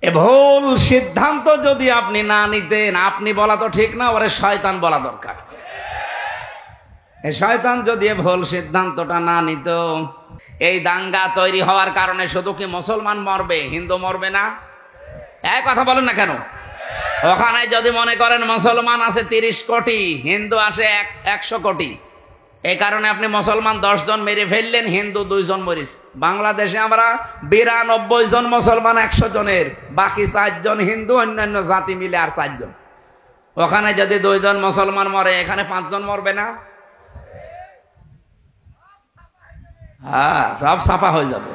এ ভুল সিদ্ধান্ত যদি আপনি না নিতেন, আপনি বলা তো ঠিক না, ওরে শয়তান বলা দরকার। এই শয়তান যদি ভুল সিদ্ধান্তটা না নিত, এই দাঙ্গা তৈরি হওয়ার কারণে শুধু কি মুসলমান মরবে, হিন্দু মরবে না? এক কথা বলেন না কেন? ওখানে যদি মনে করেন মুসলমান আছে 30 কোটি, হিন্দু আসে 100 কোটি, এই কারণে আপনি মুসলমান 10 জন মেরে ফেললেন, হিন্দু 2 জন মরিস। বাংলাদেশে আমরা 92 জন মুসলমান 100 জনের, বাকি 4 জন হিন্দু, অন্যান্য জাতি মিলে আর 4 জন। ওখানে যদি 2 জন মুসলমান মরে, এখানে 5 জন মরবে না? হ্যাঁ, সব সাফা হয়ে যাবে।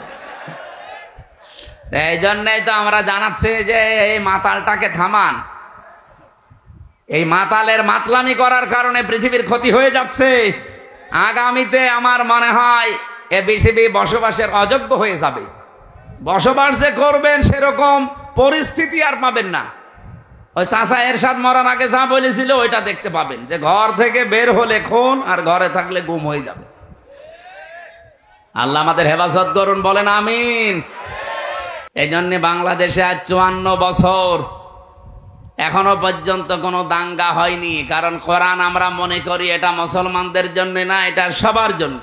এই জন্যই তো আমরা জানাচ্ছি যে এই মাতালটাকে থামান। এই মাতালের মাতলামি করার কারণে পৃথিবীর ক্ষতি হয়ে যাচ্ছে। আগামীতে আমার মনে হয় এ পৃথিবী বসবাসের অযোগ্য হয়ে যাবে। বসবাস যে করবেন সেরকম পরিস্থিতি আর পাবেন না। ওই চাচা এরশাদ মরার আগে যা বলেছিল ওইটা দেখতে পাবেন, যে ঘর থেকে বের হলে খুন আর ঘরে থাকলে গুম হয়ে যাবে। আল্লাহ আমাদের হেফাজত করুন, বলেন আমিন। এই জন্য বাংলাদেশে আজ 54 বছর এখনো পর্যন্ত কোনো দাঙ্গা হয়নি, কারণ কোরআন আমরা মনে করি এটা মুসলমানদের জন্য না, এটা সবার জন্য।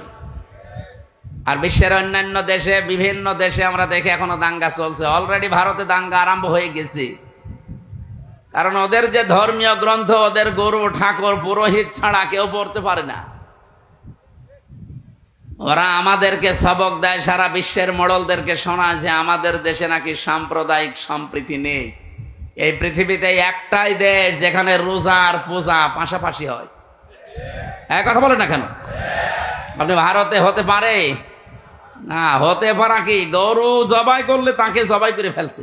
আর বিশ্বের অন্যান্য দেশে, বিভিন্ন দেশে আমরা দেখি এখনো দাঙ্গা চলছে। অলরেডি ভারতে দাঙ্গা আরম্ভ হয়ে গেছে, কারণ ওদের যে ধর্মীয় গ্রন্থ, ওদের গুরু ঠাকুর পুরোহিত ছাড়া কেউ পড়তে পারে না। ওরা আমাদেরকে সবক দেয়, সারা বিশ্বের মোড়লদেরকে শোনায় যে আমাদের দেশে নাকি সাম্প্রদায়িক সম্প্রীতি নেই। এই পৃথিবীতে একটাই দেশ যেখানে রোজা আর পূজা পাশাপাশি হয়। এক কথা বলেন না কেন? আপনি ভারতে হতে পারে না, হতে পারা কি গরু জবাই করলে তাকে জবাই করে ফেলছে।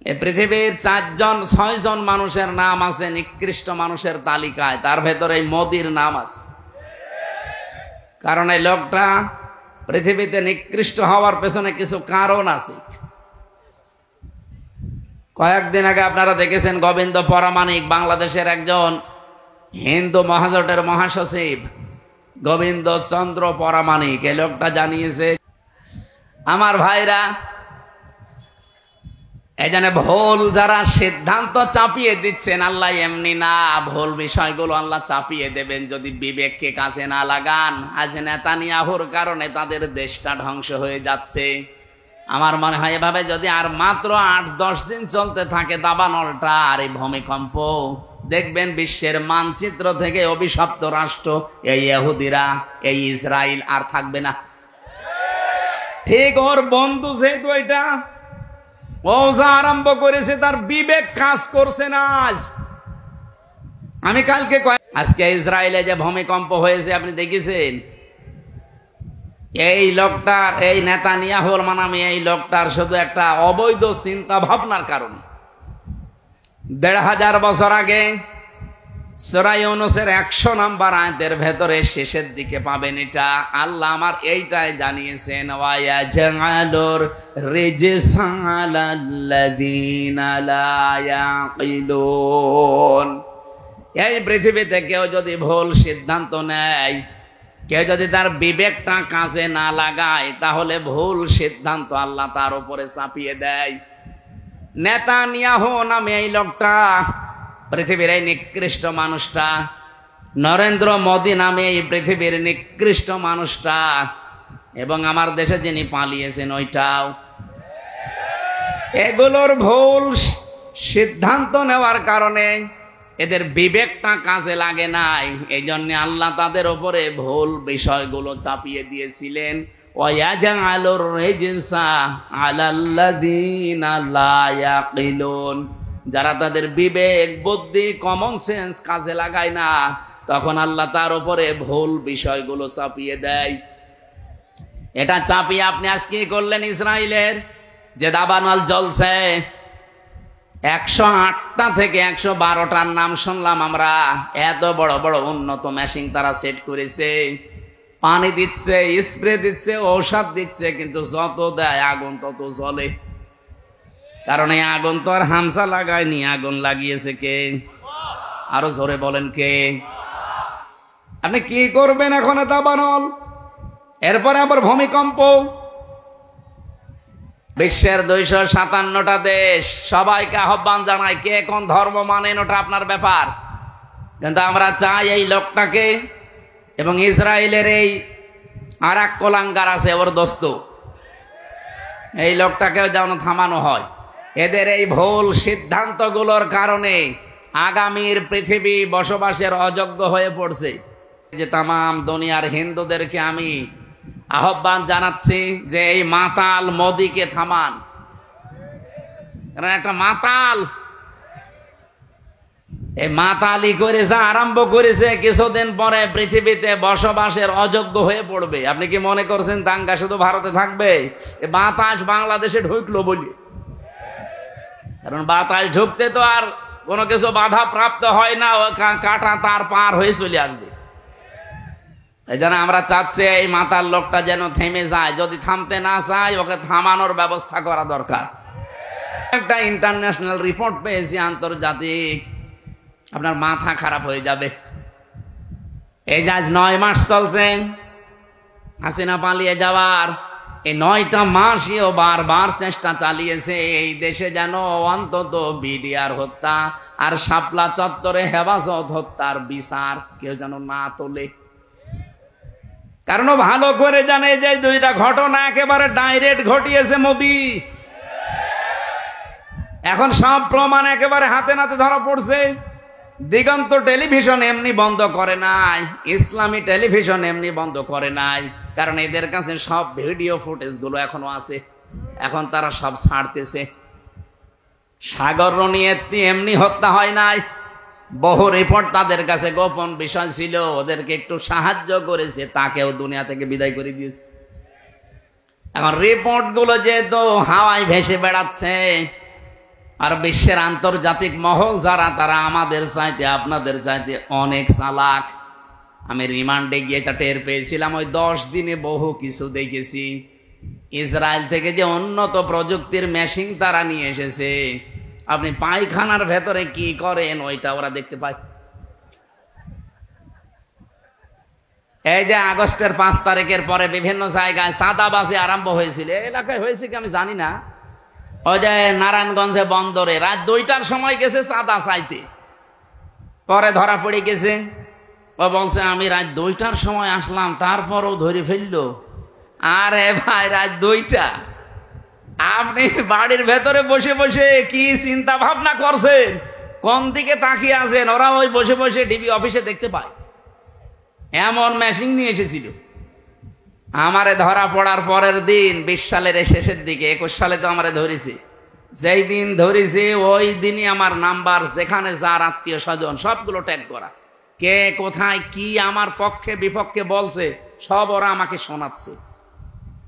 এই পৃথিবীর 6 জন মানুষের নাম আছে নিকৃষ্ট মানুষের তালিকায়, তার ভেতরে মোদির নাম আছে। কারণ এই লোকটা পৃথিবীতে নিকৃষ্ট হওয়ার পেছনে কিছু কারণ আছে। কয়েকদিন আগে আপনারা দেখেছেন গোবিন্দ পরামানিক, বাংলাদেশের একজন হিন্দু মহাজোটের মহাসচিব গোবিন্দ চন্দ্র পরামানিক, এই লোকটা জানিয়েছে, আমার ভাইরা, এই জন্য ভুল যারা সিদ্ধান্ত চাপিয়ে দিচ্ছেন, আল্লাহ এমনি না, ভুল বিষয়গুলো আল্লাহ চাপিয়ে দেবেন যদি বিবেককে কাজে না লাগান। আজ নেতানিয়াহুর কারণে তাদের দেশটা ধ্বংস হয়ে যাচ্ছে। আমার মনে হয় এভাবে যদি আর মাত্র 8-10 দিন চলতে থাকে দাবানলটা আর এই ভূমিকম্প, দেখবেন বিশ্বের মানচিত্র থেকে অভিশপ্ত রাষ্ট্র এই ইহুদিরা, এই ইসরায়েল আর থাকবে না। ঠিক ওর বন্ধু যেহেতু এটা ও যা আরম্ভ করেছে, তার বিবেক কাজ করছে না। আজ আমি কালকে আজকে ইসরায়েলে যে ভূমিকম্প হয়েছে আপনি দেখেছেন, এই লোকটার, এই নেতানিয়াহুর মানামি এই লোকটার শুধু একটা অবৈধ চিন্তা ভাবনার কারণে 1500 বছর আগে সূরা ইউনূসের 100 নম্বর আয়াতের ভেতরে শেষের দিকে পাবেন এটা। আল্লাহ আমার এইটাই জানিয়েছেন, ওয়ায়াজআলুর রিজসা আলাল্লাযীনা লা ইয়াকিলুন। এই পৃথিবীতে কেউ যদি ভুল সিদ্ধান্ত নেয়, কেউ যদি তার বিবেকটা কাজে না লাগায়, তাহলে ভুল সিদ্ধান্ত আল্লাহ তার উপরে চাপিয়ে দেয়। নেতানিয়াহু নামে এই লোকটা, পৃথিবীর এই নিকৃষ্ট মানুষটা, নরেন্দ্র মোদী নামে এই পৃথিবীর নিকৃষ্ট মানুষটা, এবং আমার দেশে যিনি পালিয়েছেন ওইটাও, এগুলোর ভুল সিদ্ধান্ত নেওয়ার কারণে এদের বিবেকটা কাজে লাগে নাই। এই জন্য আল্লাহ তাদের উপরে ভুল বিষয়গুলো চাপিয়ে দিয়েছিলেন। ওয়ায়াজআলুর রিজসা আলাল্লাযীনা লা ইয়াকিলুন। যারা তাদের বিবেক, বুদ্ধি, কমন সেন্স কাজে লাগায় না, তখন আল্লাহ তার উপরে ভুল বিষয়গুলো চাপিয়ে দেয়। এটা চাপিয়ে আপনি আজকে করলেন ইসরায়েলের যে দাবানল জ্বলছে, 108টা থেকে 112টার নাম শুনলাম আমরা। এত বড় বড় উন্নত মেশিন তারা সেট করেছে, পানি দিচ্ছে, স্প্রে দিচ্ছে, ঔষধ দিচ্ছে, কিন্তু যত দেয় আগুন তত জ্বলে। কারণ এই আগুন তো আর হামসা লাগায়নি, আগুন লাগিয়েছে কে? আরো জোরে বলেন কে? আপনি কি করবেন এখন? দাবানল, এরপরে আবার ভূমিকম্প। বিশ্বের 257টা দেশ, সবাইকে আহ্বান জানায়, কে কোন ধর্ম মানেন ওটা আপনার ব্যাপার, কিন্তু আমরা চাই এই লোকটাকে এবং ইসরায়েলের এই আর এক কোলাঙ্গার আছে ওর দোস্ত, এই লোকটাকেও যেন থামানো হয়। এদের এই ভুল সিদ্ধান্তগুলোর কারণে আগামীর পৃথিবী বসবাসের অযোগ্য হয়ে পড়ছে। যে তামাম দুনিয়ার হিন্দুদেরকে আমি আহ্বান জানাচ্ছি যে এই মাতাল মোদিকে থামান, কারণ একটা মাতাল এই মাতালি করে যা আরম্ভ করেছে কিছুদিন পরে পৃথিবীতে বসবাসের অযোগ্য হয়ে পড়বে। আপনি কি মনে করছেন দাঙ্গা শুধু ভারতে থাকবে? বাতাস বাংলাদেশে ঢুকলো বলি, কারণ বাতাস ঢুকতে তো আর কোনো কিছু বাধা প্রাপ্ত হয় না, কাটা তার পার হয়ে চলে আসবে। এই জন্য আমরা চাচ্ছি এই মাতাল লোকটা যেন থেমে যায়, যদি থামতে না চায় ওকে থামানোর ব্যবস্থা করা দরকার। একটা ইন্টারন্যাশনাল রিপোর্ট পেয়েছি আন্তর্জাতিক, আপনার মাথা খারাপ হয়ে যাবে। এই যে আজ 9 মাস চলছে হাসিনা পালিয়ে যাওয়ার, এই 9টা মাসইও বারবার চেষ্টা চালিয়েছে এই দেশে যেন অন্তত বিডিআর হত্যা আর শাপলা চত্বরে হেফাজত হত্যার বিচার কেউ যেন না তোলে। কারণ ভালো করে জানে যে 2টা ঘটনা একেবারে ডাইরেক্ট ঘটিয়েছে মোদি। এখন সব প্রমাণ একেবারে হাতে নাতে ধরা পড়ছে। দিগন্ত টেলিভিশন এমনি বন্ধ করে নাই, ইসলামী টেলিভিশন এমনি বন্ধ করে নাই, কারণ এদের কাছে সব ভিডিও ফুটেজ গুলো এখনো আছে, এখন তারা সব ছাড়তেছে। সাগর রনিয়েত্তি এমনি হত্যা হয় নাই, বহু রিপোর্ট তাদের কাছে গোপন বিষয় ছিল, ওদেরকে একটু সাহায্য করেছে, তাকেও দুনিয়া থেকে বিদায় করে দিয়েছে। এখন রিপোর্ট গুলো যেহেতু হাওয়ায় ভেসে বেড়াচ্ছে, আর বিশ্বের আন্তর্জাতিক মহল যারা, তারা আমাদের চাইতে আপনাদের চাইতে অনেক চালাক। আমি রিমান্ডে গিয়ে তা টের পেয়েছিলাম, ওই 10 দিনে বহু কিছু দেখেছি। ইসরায়েল থেকে যে উন্নত প্রযুক্তির মেশিন তারা নিয়ে এসেছে, আপনি পায়খানার ভেতরে কি করেন ওইটা ওরা দেখতে পায়। এই যে আগস্টের 5 তারিখের পরে বিভিন্ন জায়গায় চাঁদাবাজি আরম্ভ হয়েছিল, এলাকায় হয়েছে কি আমি জানি না, ওই যে নারায়ণগঞ্জে বন্দরে রাত 2টার সময় গেছে চাঁদা চাইতে, পরে ধরা পড়ে গেছে। ও বলছে আমি রাত 2টার সময় আসলাম, তারপরও ধরে ফেললো। আরে ভাই, রাত 2টা আপনি বাড়ির ভেতরে বসে বসে কি চিন্তা ভাবনা করছেন, কোন দিকে তাকিয়ে আছেন, ওরা ওই বসে বসে টিভি অফিসে দেখতে পায়। এমন মেশিন নিয়ে এসেছিল। আমারে ধরা পড়ার পরের দিন 20 সালের শেষের দিকে, 21 সালে তো আমারে ধরেছে, যেই দিন ধরেছে ওই দিনই আমার নাম্বার, যেখানে যার আত্মীয় স্বজন সবগুলো ট্যাগ করা, কে কোথায় কি আমার পক্ষে বিপক্ষে বলছে সব ওরা আমাকে শোনাচ্ছে।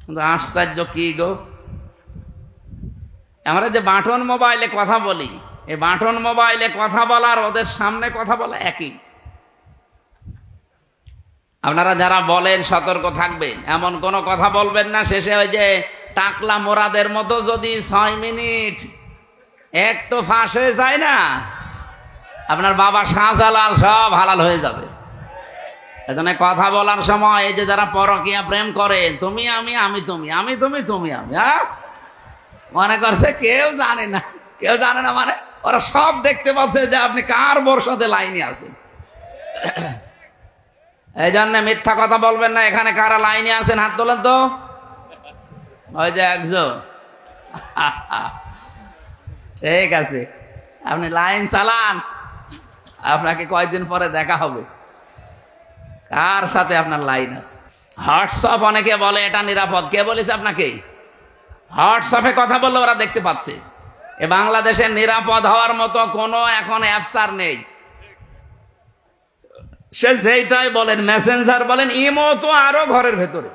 কিন্তু আশ্চর্য কি গো, আমরা যে বাটন মোবাইলে কথা বলি, এই বাটন মোবাইলে কথা বলার ওদের সামনে কথা বলা একই। আপনারা যারা বলেন সতর্ক থাকবেন, এমন কোন কথা বলবেন না শেষে ওই যে টাকলা মোরাদের মতো যদি 6 মিনিট একটু ফাঁস হয়ে যায় না, আপনার বাবা শাহজালাল সব হালাল হয়ে যাবে। এজন্য কথা বলার সময় এই যে যারা পরকীয়া প্রেম করে, তুমি আমি, আমি তুমি, আমি তুমি, তুমি আমি, মনে করছে কেউ জানে না, কেউ জানে না, মানে ওরা সব দেখতে পাচ্ছে যে আপনি কার বর্ষাতে লাইনে আছেন। এই জন্য মিথ্যা কথা বলবেন না। এখানে কারা লাইনে আছেন হাত তোলেন তো, ওই যে একজন। ঠিক আছে, আপনি লাইন চালান, আপনাকে কয়েকদিন পরে দেখা হবে কার সাথে আপনার লাইন আছে। হোয়াটসঅ্যাপ অনেকে বলে এটা নিরাপদ, কে বলেছে আপনাকে? হোয়াটসঅ্যাপে কথা বললে ওরা দেখতে পাচ্ছে। এ বাংলাদেশের নিরাপদ হওয়ার মতো কোনো এখন অ্যাপস আর নেই। সে যেটাই বলেন, মেসেঞ্জার বলেন, ইমো তো আরো ঘরের ভেতরে।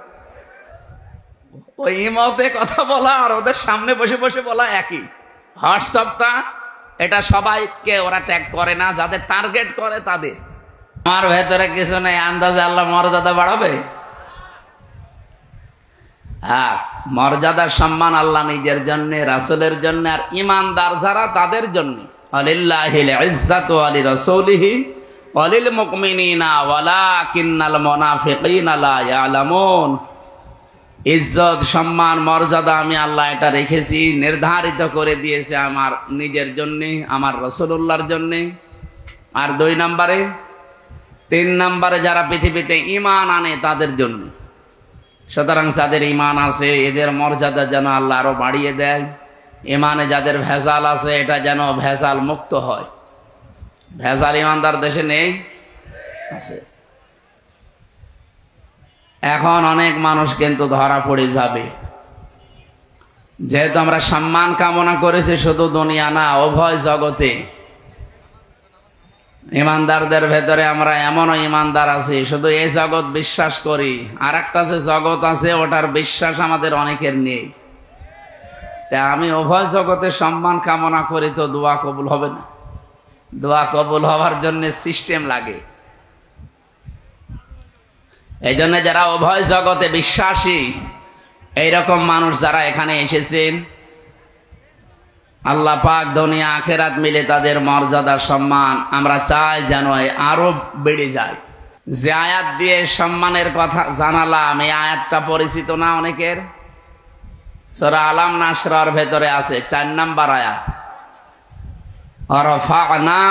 ওই ইমোতে কথা বলা আর ওদের সামনে বসে বসে বলা একই। হোয়াটসঅ্যাপটা এটা সবাইকে ওরা ট্যাগ করে না, যাদের টার্গেট করে তাদের। আমার ভেতরে কিছু নেই, আন্দাজে আল্লাহ মর্যাদা বাড়াবে। হ্যাঁ, মর্যাদার সম্মান আল্লাহ নিজের জন্য, রাসূলের জন্য, আর ইমানদার যারা তাদের জন্য। আলিল্লাহিল ইজ্জাতু ওয়া লিরাসূলিহি ওয়া লিল মুমিনিনা ওয়ালাকিন্নাল মুনাফিকিনা লা ইয়ালামুন। ইজ্জত সম্মান মর্যাদা আমি আল্লাহ এটা রেখেছি, নির্ধারিত করে দিয়েছে আমার নিজের জন্যে, আমার রাসূলুল্লাহর জন্যে। আর 2 নম্বরে 3 নম্বরে যারা পৃথিবীতে ঈমান আনে তাদের জন্য। সুতরাং যাদের ঈমান আছে এদের মর্যাদা যেন আল্লাহ আরো বাড়িয়ে দেয়। ঈমানে যাদের ভেজাল আছে এটা যেন ভেজাল মুক্ত হয়। ভেজাল ঈমানদার দেশে নেই, আছে। এখন অনেক মানুষ কিন্তু ধরা পড়ে যাবে, যেহেতু আমরা সম্মান কামনা করেছি শুধু দুনিয়া না, উভয় জগতে। ইমানদারদের ভেতরে আমরা এমনও ইমানদার আছি শুধু এই জগৎ বিশ্বাস করি, আর একটা যে জগৎ আছে ওটার বিশ্বাস আমাদের অনেকের নেই। তা আমি উভয় জগতের সম্মান কামনা করি, তো দোয়া কবুল হবে না? দোয়া কবুল হওয়ার জন্য সিস্টেম লাগে। এই জন্য যারা উভয় জগতে বিশ্বাসী এইরকম মানুষ যারা এখানে এসেছেন, আল্লাহ পাক দুনিয়া আখেরাত মিলে তাদের মর্যাদা সম্মান আমরা চাই যেন আরো বেড়ে যায়। যে আয়াত দিয়ে সম্মানের কথা জানালাম, এই আয়াতটা পরিচিত না অনেকের? সূরা আলাম নাশরার ভেতরে আছে 4 নম্বর আয়াত, রাফা'না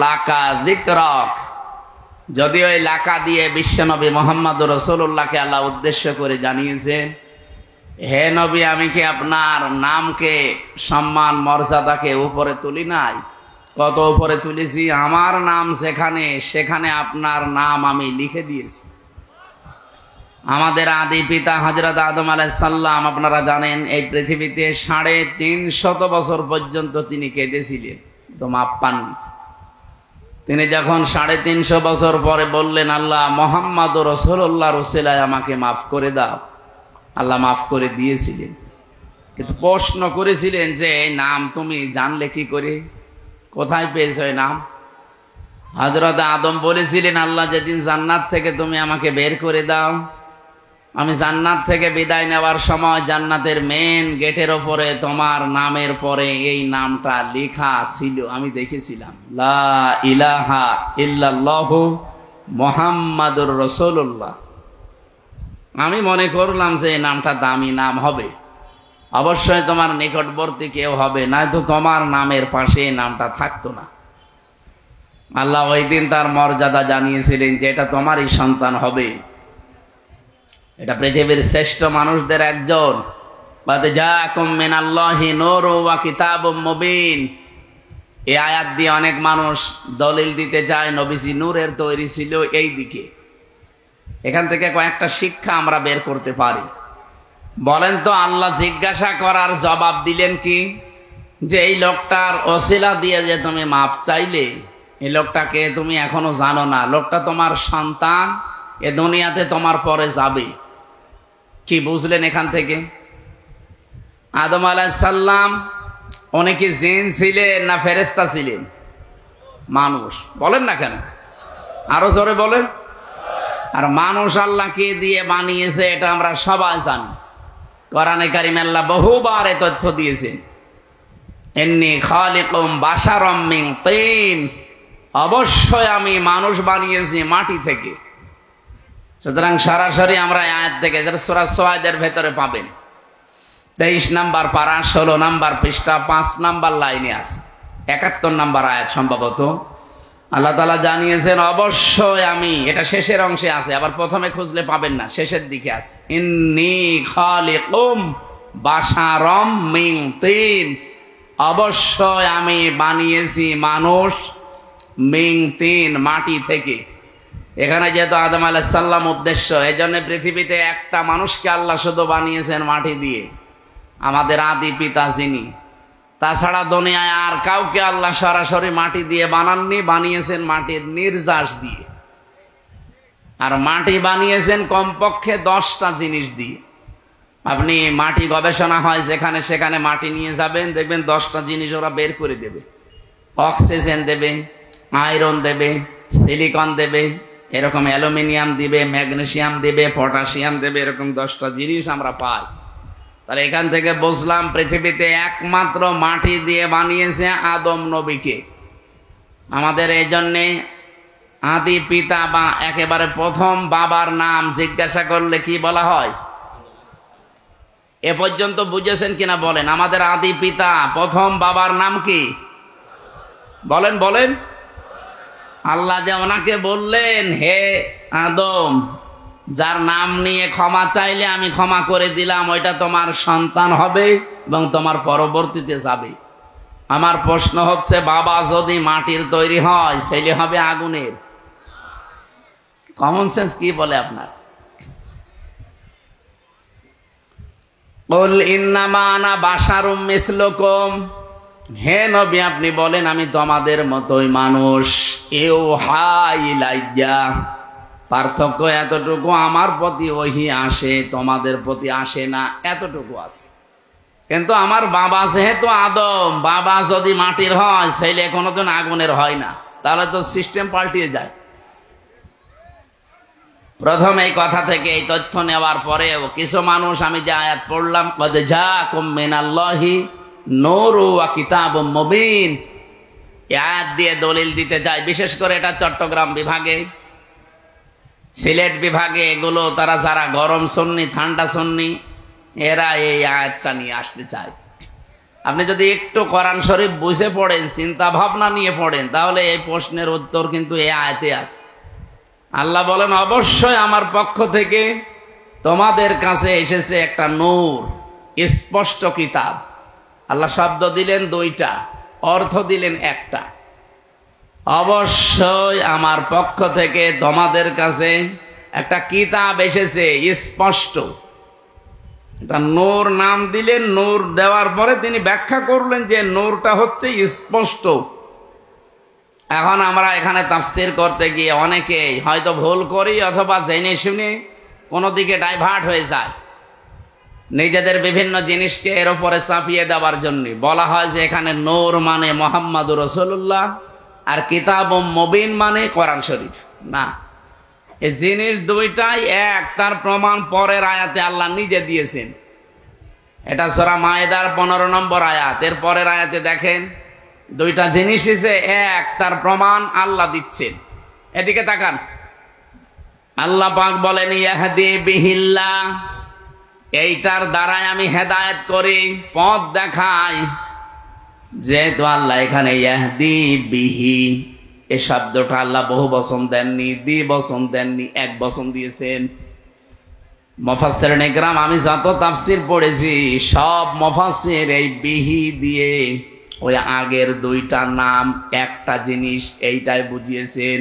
লাকা যিকরাক। যদি ওই লাকা দিয়ে বিশ্বনবী মুহাম্মদুর রাসূলুল্লাহকে আল্লাহ উদ্দেশ্য করে জানিয়েছেন, হে নবী আমি কি আপনার নামকে সম্মান মর্যাদাকে উপরে তুলি নাই? কত উপরে তুলেছি, আমার নাম যেখানে সেখানে আপনার নাম আমি লিখে দিয়েছি। আমাদের আদি পিতা হযরত আদম আলাইহিস সালাম আপনারা জানেন এই পৃথিবীতে 350 বছর পর্যন্ত তিনি কেঁদেছিলেন, তো মাপ পাননি। তিনি যখন 350 বছর পরে বললেন আল্লাহ মুহাম্মদুর রাসূলুল্লাহর ওসিলায় আমাকে মাফ করে দাও, আল্লাহ মাফ করে দিয়েছিলেন। কিন্তু প্রশ্ন করেছিলেন যে এই নাম তুমি জানলে কি করে, কোথায় পেয়েছো এই নাম? হযরত আদম বলেছিলেন আল্লাহ যেদিন জান্নাত থেকে তুমি আমাকে বের করে দাও, আমি জান্নাত থেকে বিদায় নেওয়ার সময় জান্নাতের মেন গেটের ওপরে তোমার নামের পরে এই নামটা লেখা ছিল, আমি দেখেছিলাম, লা ইলাহা ইল্লাল্লাহু মুহাম্মাদুর রাসূলুল্লাহ। আমি মনে করলাম যে এই নামটা দামি নাম হবে, অবশ্যই তোমার নিকটবর্তী কেউ হবে, নয়তো তোমার নামের পাশে এই নামটা থাকতো না। আল্লাহ ওই দিন তার মর্যাদা জানিয়েছিলেন যে এটা তোমারই সন্তান হবে, এটা পৃথিবীর শ্রেষ্ঠ মানুষদের একজন। বাদ জাকুম মিনাল্লাহি নূরুন ওয়া কিতাবুম মুবিন। এই আয়াত দিয়ে অনেক মানুষ দলিল দিতে চায় নবীজি নূরের তৈরি ছিল এই দিকে। এখান থেকে কয়েকটা শিক্ষা আমরা বের করতে পারি। বলেন তো, আল্লাহ জিজ্ঞাসা করার জবাব দিলেন কি, যে এই লোকটার ওসিলা দিয়ে যে তুমি মাপ চাইলে, এই লোকটাকে তুমি এখনো জানো না, লোকটা তোমার সন্তান, এ দুনিয়াতে তোমার পরে যাবে। কি বুঝলেন এখান থেকে? আদম আলাইহিস সালাম উনি কি জিন ছিলেন না ফেরেশতা ছিলেন? মানুষ। বলেন না কেন? আরো জোরে বলেন। আর মানুষ আল্লাহকে দিয়ে বানিয়েছে এটা আমরা সবাই জানি। কোরআনে কারিমে আল্লাহ বহুবার এই তথ্য দিয়েছেন, ইন্নী খালিকুম বাশারাম মিন তিন, অবশ্যই আমি মানুষ বানিয়েছি মাটি থেকে। সুতরাং সরাসরি আমরা আয়াত থেকে সূরা সুয়াদের ভেতরে পাবেন, 23 নম্বর পারা 16 নম্বর পৃষ্ঠা 5 নম্বর লাইনে আছে, 71 নম্বর আয়াত সম্ভবত। আল্লাহ তাআলা জানিয়েছেন অবশ্যই আমি, এটা শেষের অংশে আছে, আবার প্রথমে খুঁজলে পাবেন না, শেষের দিকে আছে, ইন্নী খালিকুম বাশারাম মিন তিন, অবশ্যই আমি বানিয়েছি মানুষ মিন তিন, মাটি থেকে। এখানে যেহেতু আদম আলাইহিস সালাম উদ্দেশ্য, এই জন্য পৃথিবীতে একটা মানুষকে আল্লাহ শুধু বানিয়েছেন মাটি দিয়ে, আমাদের আদি পিতা যিনি। তাছাড়া দুনিয়ায় আর কাউকে আল্লাহ সরাসরি মাটি দিয়ে বানাননি, বানিয়েছেন মাটির নির্যাস দিয়ে। আর মাটি বানিয়েছেন কমপক্ষে 10টা জিনিস দিয়ে। আপনি মাটি গবেষণা হয় যেখানে সেখানে মাটি নিয়ে যাবেন, দেখবেন 10টা জিনিস ওরা বের করে দেবে। অক্সিজেন দেবে, আয়রন দেবে, সিলিকন দেবে, এরকম অ্যালুমিনিয়াম দিবে, ম্যাগনেসিয়াম দেবে, পটাশিয়াম দেবে, এরকম 10টা জিনিস আমরা পাই। তাহলে এখান থেকে বুঝলাম পৃথিবীতে একমাত্র মাটি দিয়ে বানিয়েছে আদম নবীকে। আমাদের এই জন্যে আদি পিতা বা একেবারে প্রথম বাবার নাম জিজ্ঞাসা করলে কি বলা হয়? এ পর্যন্ত বুঝেছেন কিনা বলেন? আমাদের আদি পিতা প্রথম বাবার নাম কি? বলেন বলেন। আল্লাহ যে ওনাকে বললেন, হে আদম, যার নাম নিয়ে ক্ষমা চাইলে আমি ক্ষমা করে দিলাম, ওইটা তোমার সন্তান হবে এবং তোমার পরবর্তীতে যাবে। আমার প্রশ্ন হচ্ছে, বাবা যদি মাটির তৈরি হয়, ছেলে হবে আগুনের। কমন সেন্স কি বলে আপনার? কুল ইন্নামা আনা বাশারুম মিসলুকুম, হে নবী আপনি বলেন আমি তোমাদের মতোই মানুষ। ইউহা ইলাইয়া, পার্থক্য এতটুকু, আমার প্রতি ওহী আসে, তোমাদের প্রতি আসে না, এতটুকু আছে। কিন্তু আমার বাবা যেহেতু আদম, বাবা যদি মাটির হয়, ছেলে কোনোদিন আগুনের হয় না, তাহলে তো সিস্টেম পাল্টিয়ে যায়। প্রথম এই কথা থেকে এই তথ্য নেওয়ার পরেও কিছু মানুষ, আমি যে আয়াত পড়লাম, কদ জাকুম মিনাল্লাহি নূরু ওয়া কিতাবুম মুবিন, এই আয়াত দিয়ে দলিল দিতে যায়। বিশেষ করে এটা চট্টগ্রাম বিভাগে, সিলেট বিভাগে, এগুলো তারা যারা গরম সুন্নি, ঠান্ডা সুন্নি, এরা এই আয়াতটা নিয়ে আসতে চায়। আপনি যদি একটু কোরআন শরীফ বুঝে পড়েন, চিন্তা ভাবনা নিয়ে পড়েন, তাহলে এই প্রশ্নের উত্তর কিন্তু এই আয়াতে আছে। আল্লাহ বলেন, অবশ্যই আমার পক্ষ থেকে তোমাদের কাছে এসেছে একটা নূর, স্পষ্ট কিতাব। আল্লাহ শব্দ দিলেন দুইটা, অর্থ দিলেন একটা। অবশ্যই আমার পক্ষ থেকে তোমাদের কাছে একটা কিতাব এসেছে স্পষ্ট। এটা নূর নাম দিলেন, নূর দেওয়ার পরে তিনি ব্যাখ্যা করলেন যে নূরটা হচ্ছে স্পষ্ট। এখন আমরা এখানে তাফসীর করতে গিয়ে অনেকেই হয়তো ভুল করি, অথবা জেনে শুনে কোনো দিকে ডাইভার্ট হয়ে যায়। নিজেদের বিভিন্ন জিনিসকে এর উপরে চাপিয়ে দেওয়ার জন্য বলা হয় যে এখানে নূর মানে মুহাম্মাদুর রাসূলুল্লাহ, আর কিতাবুম মুবিন মানে কোরআন শরীফ। না, এই জিনিস দুইটাই এক, তার প্রমাণ পরের আয়াতে আল্লাহ নিজে দিয়েছেন। এটা সূরা মায়েদার 15 নম্বর আয়াত। এর পরের আয়াতে দেখেন, দুইটা জিনিস যে এক, তার প্রমাণ আল্লাহ দিচ্ছেন। এদিকে তাকান, আল্লাহ পাক বলেন, ইয়াহদি বিহিল্লাহ, এইটার দ্বারাই আমি হেদায়েত করি, পথ দেখাই। যেহেতু আল্লাহ এখানে ইয়াহদি বিহি, এই শব্দটা আল্লাহ বহু বচন দেননি, দ্বিবচন দেননি, এক বচন দিয়েছেন। মুফাসসিরিন ইকরাম, আমি যত তাফসীর পড়েছি, সব মুফাসসির এই বিহি দিয়ে ওই আগের দুইটা নাম একটা জিনিস, এইটাই বুঝিয়েছেন।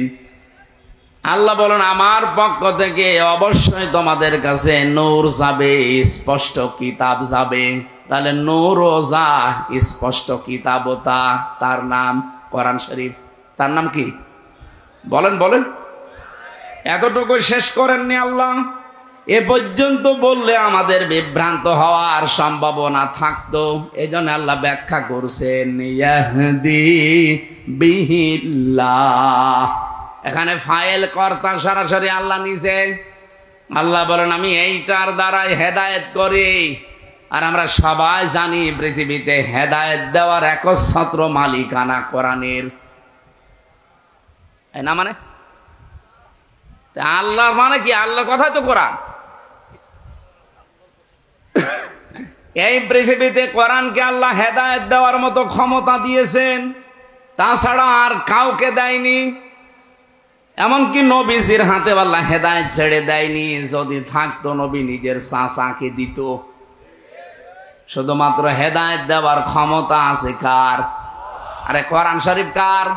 আল্লাহ বলেন, আমার পক্ষ থেকে অবশ্যই তোমাদের কাছে নূর যাবে, স্পষ্ট কিতাব যাবে। তাহলে নূরও যা, স্পষ্ট কিতাবও তা, তার নাম কোরআন শরীফ। তার নাম কি? বলেন বলেন। এতটুকু শেষ করেননি আল্লাহ। এ পর্যন্ত বললে আমাদের বিভ্রান্ত হওয়ার সম্ভাবনা থাকতো। এই জন্য আল্লাহ ব্যাখ্যা করছেন, ইয়াহদি বিহিল্লাহ। এখানে ফাইল কর্তা সরাসরি আল্লাহ নিজে। আল্লাহ বলেন, আমি এইটার দ্বারাই হেদায়েত করি। আর আমরা সবাই জানি পৃথিবীতে হেদায়েত দেওয়ার একচ্ছত্র মালিকানা কোরআনের। না মানে আল্লাহর মানে কি? আল্লাহর কথাই তো কোরআন। এই পৃথিবীতে কোরআনকে আল্লাহ হেদায়েত দেওয়ার মতো ক্ষমতা দিয়েছেন, তাছাড়া আর কাউকে দেয়নি। এমনকি নবীজির হাতে আল্লাহ হেদায়েত ছেড়ে দেয়নি। যদি থাকতো, নবী নিজের চাচাকে দিত। শুধুমাত্র হেদায়েত দেওয়ার ক্ষমতা আছে কার? আরে কোরআন শরীফ কার?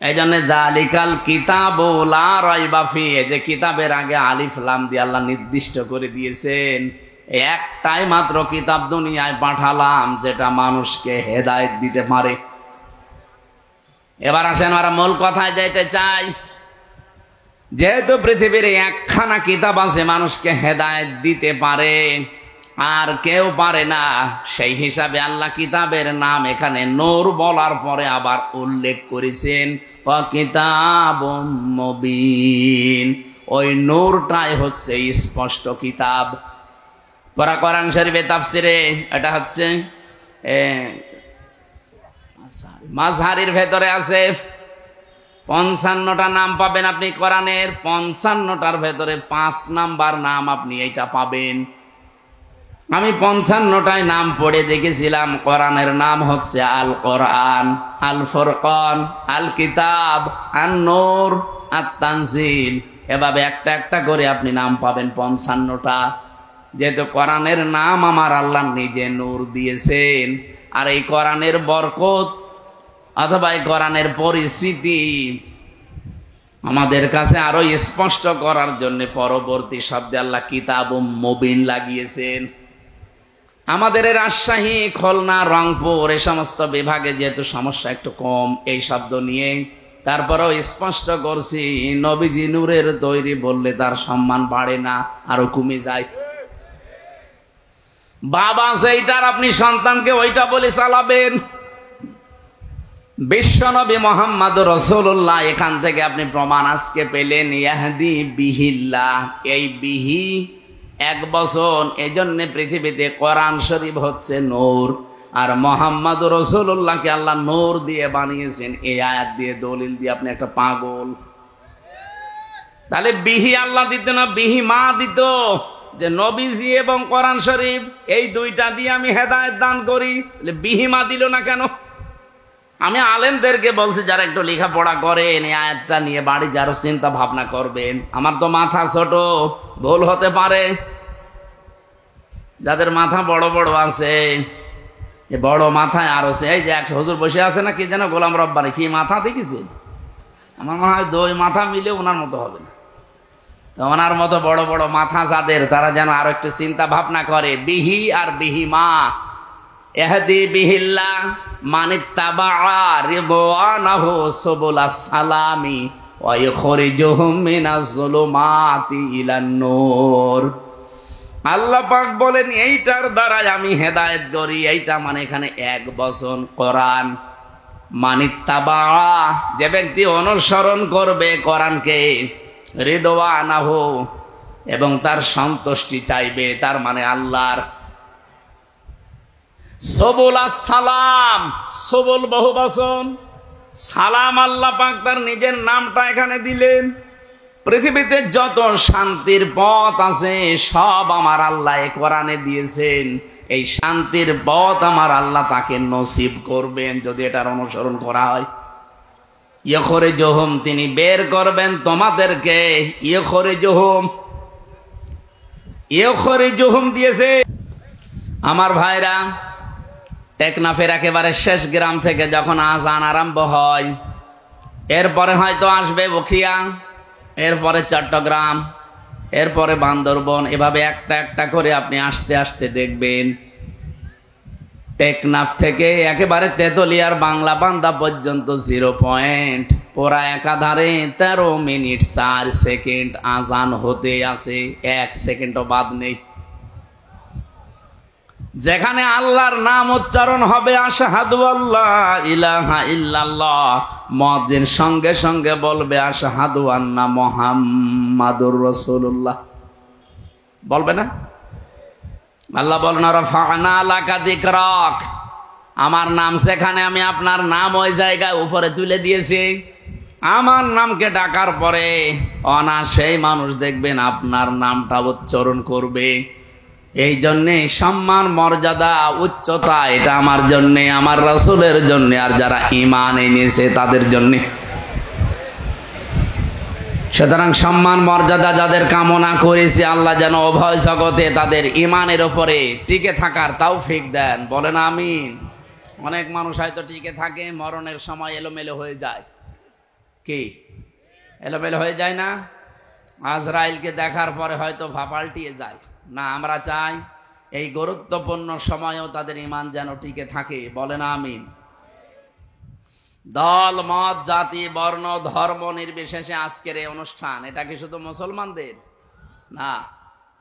এই জন্য যালিকাল কিতাবু লা রাইবা ফিহি, যে কিতাবের আগে আলিফ লাম দিয়ে আল্লাহ নির্দিষ্ট করে দিয়েছেন, একটাই মাত্র কিতাব দুনিয়ায় পাঠালাম যেটা মানুষকে হেদায়েত দিতে পারে। এবার আসেন, আমরা মূল কথায় যাইতে চাই। যেহেতু পৃথিবীর একখানা কিতাব আছে মানুষকে হেদায়েত দিতে পারে, আর কেউ পারে না, সেই হিসাবে আল্লাহ কিতাবের নাম এখানে নূর বলার পরে আবার উল্লেখ করেছেন, ওয়া কিতাবুম মুবিন। ওই নূরটাই হচ্ছে স্পষ্ট কিতাব। পরা কোরআন শরীফে তাফসিরে এটা হচ্ছে মাযহারির ভেতরে আছে 55টা নাম পাবেন আপনি কোরআনের। 55টার ভেতরে 5 নাম্বার নাম আপনি এইটা পাবেন। আমি 55টায় নাম পড়ে দেখেছিলাম কোরআনের নাম হচ্ছে আল কোরআন, আল ফুরকান, আল কিতাব, আন নূর, আত তানজিল। এভাবে একটা একটা করে আপনি নাম পাবেন 55টা। যেহেতু কোরআনের নাম আমার আল্লাহ নিজে নূর দিয়েছেন, আর এই কোরআনের বরকত অথবা এই কোরআনের পরিস্থিতি আমাদের কাছে আরো স্পষ্ট করার জন্য পরবর্তী শব্দে আল্লাহ কিতাবুম মুবিন লাগিয়েছেন। আমাদের রাজশাহী, খুলনা, রংপুর এই সমস্ত বিভাগে যেহেতু সমস্যা একটু কম এই শব্দ নিয়ে, তারপরেও স্পষ্ট করছি নবীজি নূরের তৈরি বললে তার সম্মান বাড়ে না, আরো কমে যায়। বাবা সেইটার আপনি সন্তানকে ওইটা বলে চালাবেন। বিশ্বনবী মোহাম্মদ রাসূলুল্লাহ, এখান থেকে আপনি প্রমাণ আজকে পেলেন। ইয়াহদি বিহিল্লাহ, এই বিহি 1 বছর, এজন্য পৃথিবীতে কোরআন শরীফ হচ্ছে নূর, আর মোহাম্মদ রাসূলুল্লাহকে আল্লাহ নূর দিয়ে বানিয়েছেন। এই আয়াত দিয়ে দলিল দিয়ে আপনি একটা পাগল। তাহলে বিহি আল্লাহ দিত না, বিহি মা দিত, যে নবীজি এবং কোরআন শরীফ এই দুইটা দিয়ে আমি হেদায়েত দান করি। বিহি মা দিল না কেন? আমি আলেমদেরকে বলছি যারা একটু লেখাপড়া করেন, এই আয়াতটা নিয়ে বাড়ি যারও চিন্তা ভাবনা করবেন। আমার তো মাথা ছোট, ভুল হতে পারে। যাদের মাথা বড় বড় আছে, বড় মাথায় আরো এই যে এক হুজুর বসে আছে না, কি যেন গোলাম রব্বানি, কি মাথা দেখেছে? আমার মনে হয় 2 মাথা মিলে ওনার মতো হবে না। তো ওনার মতো বড় বড় মাথা যাদের, তারা যেন আরো একটু চিন্তা ভাবনা করে। বিহি আর বিহি মা, ইহদি বিহিল্লাহ মানিত্তাবা রিদওয়ানাহু সুবুলাস সালামি ওয়া ইখরিজুহুম মিনাজ যুলুমাতি ইলান নূর। আল্লাহ পাক বলেন এইটার দ্বারাই আমি হেদায়েত করি। এইটা মানে এখানে 1 বছর কোরআন। মানিত্তাবা, যে ব্যক্তি অনুসরণ করবে কোরআনকে, রিদওয়ানাহু, এবং তার সন্তুষ্টি চাইবে, তার মানে আল্লাহর। সবুলাস সালাম, সবুল বহু বচন, সালাম আল্লাহ পাক তার নিজের নামটা এখানে দিলেন। পৃথিবীতে যত শান্তির পথ আছে সব আমার আল্লাহ এ কোরআনে দিয়েছেন। এই শান্তির পথ আমার আল্লাহ তাকে নসিব করবেন যদি এটার অনুসরণ করা হয়। ইখরিজুহুম, তিনি বের করবেন তোমাদেরকে। ইখরিজুহুম দিয়েছে। আমার ভাইরা, টেকনাফের একেবারে শেষ গ্রাম থেকে যখন আজান আরম্ভ হয়, এরপরে হয়তো আসবে বখিয়া, এরপরে চট্টগ্রাম, এরপরে বান্দরবন, এভাবে একটা একটা করে আপনি আস্তে আস্তে দেখবেন। টেকনাফ থেকে একেবারে তেতুলিয়ার বাংলা বান্দা পর্যন্ত 0 পয়েন্ট, পুরা একাধারে 13 মিনিট 4 সেকেন্ড আজান হতে আছে, 1 সেকেন্ডও বাদ নেই। যেখানে আল্লাহর নাম উচ্চারণ হবে, আশহাদু আল্লা ইলাহা ইল্লাল্লাহ, মুয়াজ্জিন সঙ্গে সঙ্গে বলবে আশহাদু আন্না মুহাম্মাদুর রাসূলুল্লাহ, বলবে না? আল্লাহ বলেন রাফা'না লাকা যিকরাক, আমার নাম সেখানে আমি আপনার নাম ওই জায়গায় উপরে তুলে দিয়েছি। আমার নামকে ডাকার পরে অনায়াসেই মানুষ দেখবেন আপনার নামটা উচ্চারণ করবে। এই জন্যে সম্মান, মর্যাদা, উচ্চতা এটা আমার জন্যে, আমার রাসূলের জন্যে, আর যারা ঈমান এনেছে তাদের জন্যে। সুতরাং সম্মান মর্যাদা যাদের কামনা করেছে, আল্লাহ যেন উভয় জগতে তাদের ঈমানের উপরে টিকে থাকার তৌফিক দেন। বলেন আমিন। অনেক মানুষ হয়তো টিকে থাকে, মরণের সময় এলোমেলো হয়ে যায়। কি এলোমেলো হয়ে যায় না? আজরাইলকে দেখার পরে হয়তো পাল্টিয়ে যায় না। আমরা চাই এই গুরুত্বপূর্ণ সময়েও তাদের ঈমান যেন টিকে থাকে। বলেন আমিন। দল, মত, জাতি, বর্ণ, ধর্ম নির্বিশেষে আজকের এই অনুষ্ঠান, এটা কি শুধু মুসলমানদের না?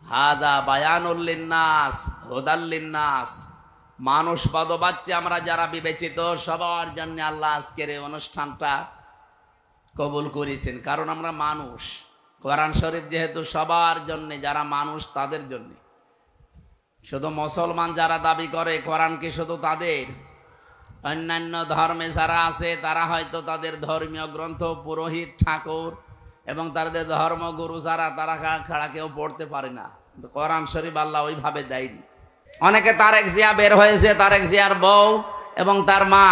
হাদা বায়ানুল লিন্নাস হুদাল লিন্নাস, মানুষ পদবাচ্চা আমরা যারা বিবেচিত সবার জন্য আল্লাহ আজকের এই অনুষ্ঠানটা কবুল করেছেন। কারণ আমরা মানুষ। কোরআন শরীফ যেহেতু সবার জন্য, যারা মানুষ তাদের জন্য। শুধু মুসলমান যারা দাবি করে কোরআন কি শুধু তাদের, অন্যান্য ধর্মে যারা আছে তারা হয়তো তাদের ধর্মীয় গ্রন্থ, পুরোহিত, ঠাকুর এবং তাদের ধর্মগুরু যারা, তারা ছাড়া কেউ পড়তে পারে না। কোরআন শরীফ আল্লাহ ওইভাবে দেয়নি। অনেকে তারেক জিয়া বের হয়েছে, তারেক জিয়ার বউ এবং তার মা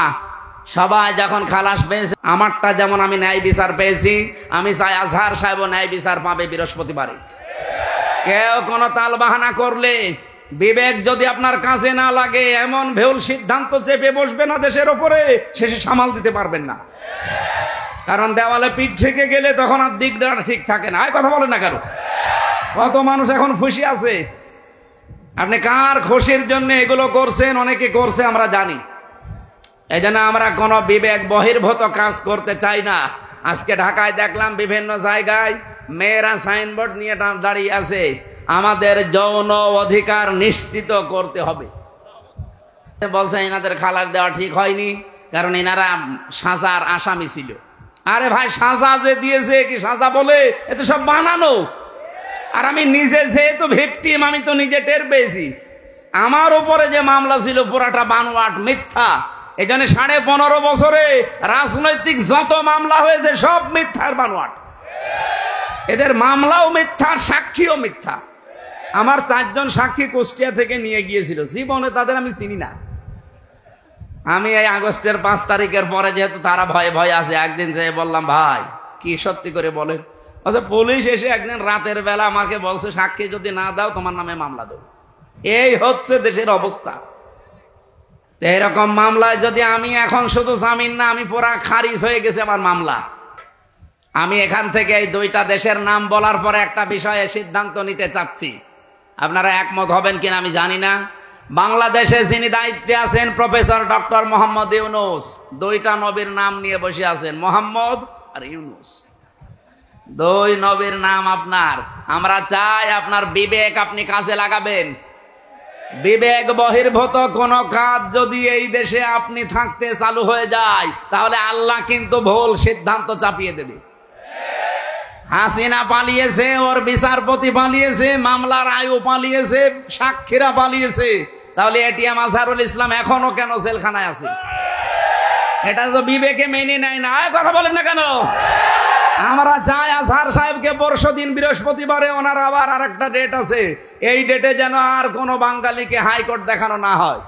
সবাই যখন খালাস পেয়েছে, আমারটা যেমন আমি ন্যায় বিচার পেয়েছি, আমি চাই আজহার সাহেব ন্যায় বিচার পাবে বৃহস্পতিবারে। কেউ কোনো তাল বাহানা করলে, বিবেক যদি আপনার কাজে না লাগে, এমন ভুল সিদ্ধান্ত চেপে বসবে না দেশের ওপরে, শেষে সামাল দিতে পারবেন না। কারণ দেওয়ালে পিঠ থেকে গেলে তখন আর দিক দেওয়া ঠিক থাকে না। কথা বলেন না কেন? কত মানুষ এখন খুশি আছে। আপনি কার খুশির জন্য এগুলো করছেন? অনেকে করছে, আমরা জানি। এই জন্য আমরা কোনো বিবেক বহির্ভূত কাজ করতে চাই না। আজকে ঢাকায় দেখলাম বিভিন্ন জায়গায় মেয়েরা সাইনবোর্ড নিয়ে দাঁড়িয়ে আছে, আমাদের যৌন অধিকার নিশ্চিত করতে হবে। বলছে এনাদের খালাস দেওয়া ঠিক হয়নি, কারণ এনারা সাজার আসামি ছিল। আরে ভাই, সাজা যে দিয়েছে কি সাজা বলে? এ তো সব বানানো। আর আমি নিজে যেহেতু ভিকটিম, আমি তো নিজে টের পেয়েছি। আমার উপরে যে মামলা ছিল পুরাটা বানোয়াট, মিথ্যা। এই জন্য 15.5 বছরে রাজনৈতিক যত মামলা হয়েছে সব মিথ্যার বানোয়াট। এদের মামলাও মিথ্যা, সাক্ষীও মিথ্যা। আমার 4 জন সাক্ষী কুষ্টিয়া থেকে নিয়ে গিয়েছিল, জীবনে তাদের আমি চিনি না। আমি এই আগস্টের 5 তারিখের পরে যেহেতু তারা ভয়ে ভয়ে আছে, একদিন যেয়ে বললাম, ভাই কি সত্যি করে বলেন? আচ্ছা, পুলিশ এসে একদিন রাতের বেলা আমাকে বলছে, সাক্ষী যদি না দাও তোমার নামে মামলা দেব। এই হচ্ছে দেশের অবস্থা। এইরকম মামলায় যদি আমি এখন শুধু জামিন না, আমি পুরা খারিজ হয়ে গেছে আমার মামলা। আমি এখান থেকে এই 2টা দেশের নাম বলার পরে একটা বিষয়ে সিদ্ধান্ত নিতে চাচ্ছি, আপনারা একমত হবেন কিনা আমি জানি না। বাংলাদেশে যিনি দায়িত্বে আছেন প্রফেসর ডক্টর মোহাম্মদ ইউনূস, 2টা নবীর নাম নিয়ে বসে আছেন, মোহাম্মদ আর ইউনূস। 2 নবীর নাম আপনার। আমরা চাই আপনার বিবেক আপনি কাজে লাগাবেন। বিবেক বহির্ভূত কোন কাজ যদি এই দেশে আপনি থাকতে চালু হয়ে যায়, তাহলে আল্লাহ কিন্তু ভুল সিদ্ধান্ত চাপিয়ে দেবে। হাসিনা পালিয়েছে, ওর বিচারপতি পালিয়েছে, মামলার আয়ু পালিয়েছে, সাক্ষীরা পালিয়েছে, তাহলে এটিএম আজহারুল ইসলাম এখনো কেন জেলখানায় আছে? এটা তো বিবেকে মেনে নেয় না। কথা বলেন না কেন? আমরা চাই আজহার সাহেবকে পরশুদিন বৃহস্পতিবারে, ওনার আবার আরেকটা ডেট আছে, এই ডেটে যেন আর কোনো বাঙালিকে হাইকোর্ট দেখানো না হয়।